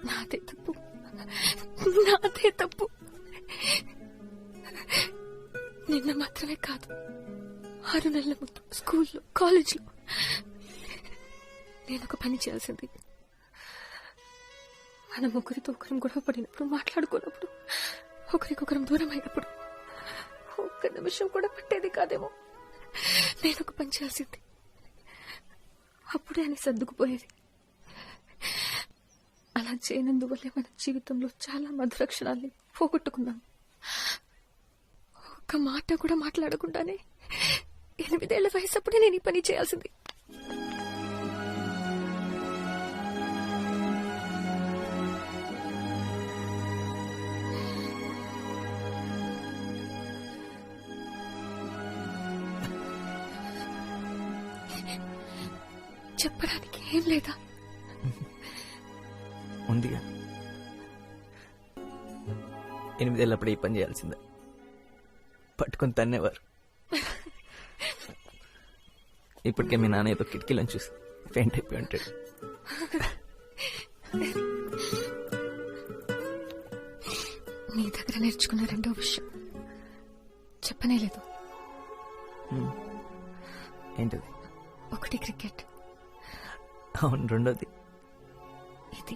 నాదే తప్పు. నిన్న మాత్రమే కాదు, 6 నెలల ముందు స్కూల్లో, కాలేజీలో నేను ఒక పని చేయాల్సింది. మనం ఒకరితో ఒకరం గొడవ పడినప్పుడు, మాట్లాడుకున్నప్పుడు, ఒకరికొకరం దూరం అయినప్పుడు ఒక్క నిమిషం కూడా పట్టేది కాదేమో. నేను ఒక పని చేయాల్సింది. అప్పుడే అని సర్దుకుపోయేది. అలా చేయనందువల్లే మన జీవితంలో చాలా మధుర క్షణాల్ని పోగొట్టుకున్నాం. ఒక్క మాట కూడా మాట్లాడకుండానే 8 ఏళ్ల వయసు అప్పుడే నేను ఈ పని చేయాల్సింది. చెప్పడానికి ఏం లేదా? ఉందిగా. 8 ఏళ్ళప్పుడు ఈ పని చేయాల్సిందే. పట్టుకుని తన్నేవారు. ఇప్పటికే మీ నాన్న ఏదో కిటికీలను చూసి పెయింట్ అయిపోయి ఉంటాడు. నీ దగ్గర నేర్చుకున్న రెండో విషయం చెప్పనే లేదు. ఏంటది? ఒకటి క్రికెట్, అవును, రెండోది ఇది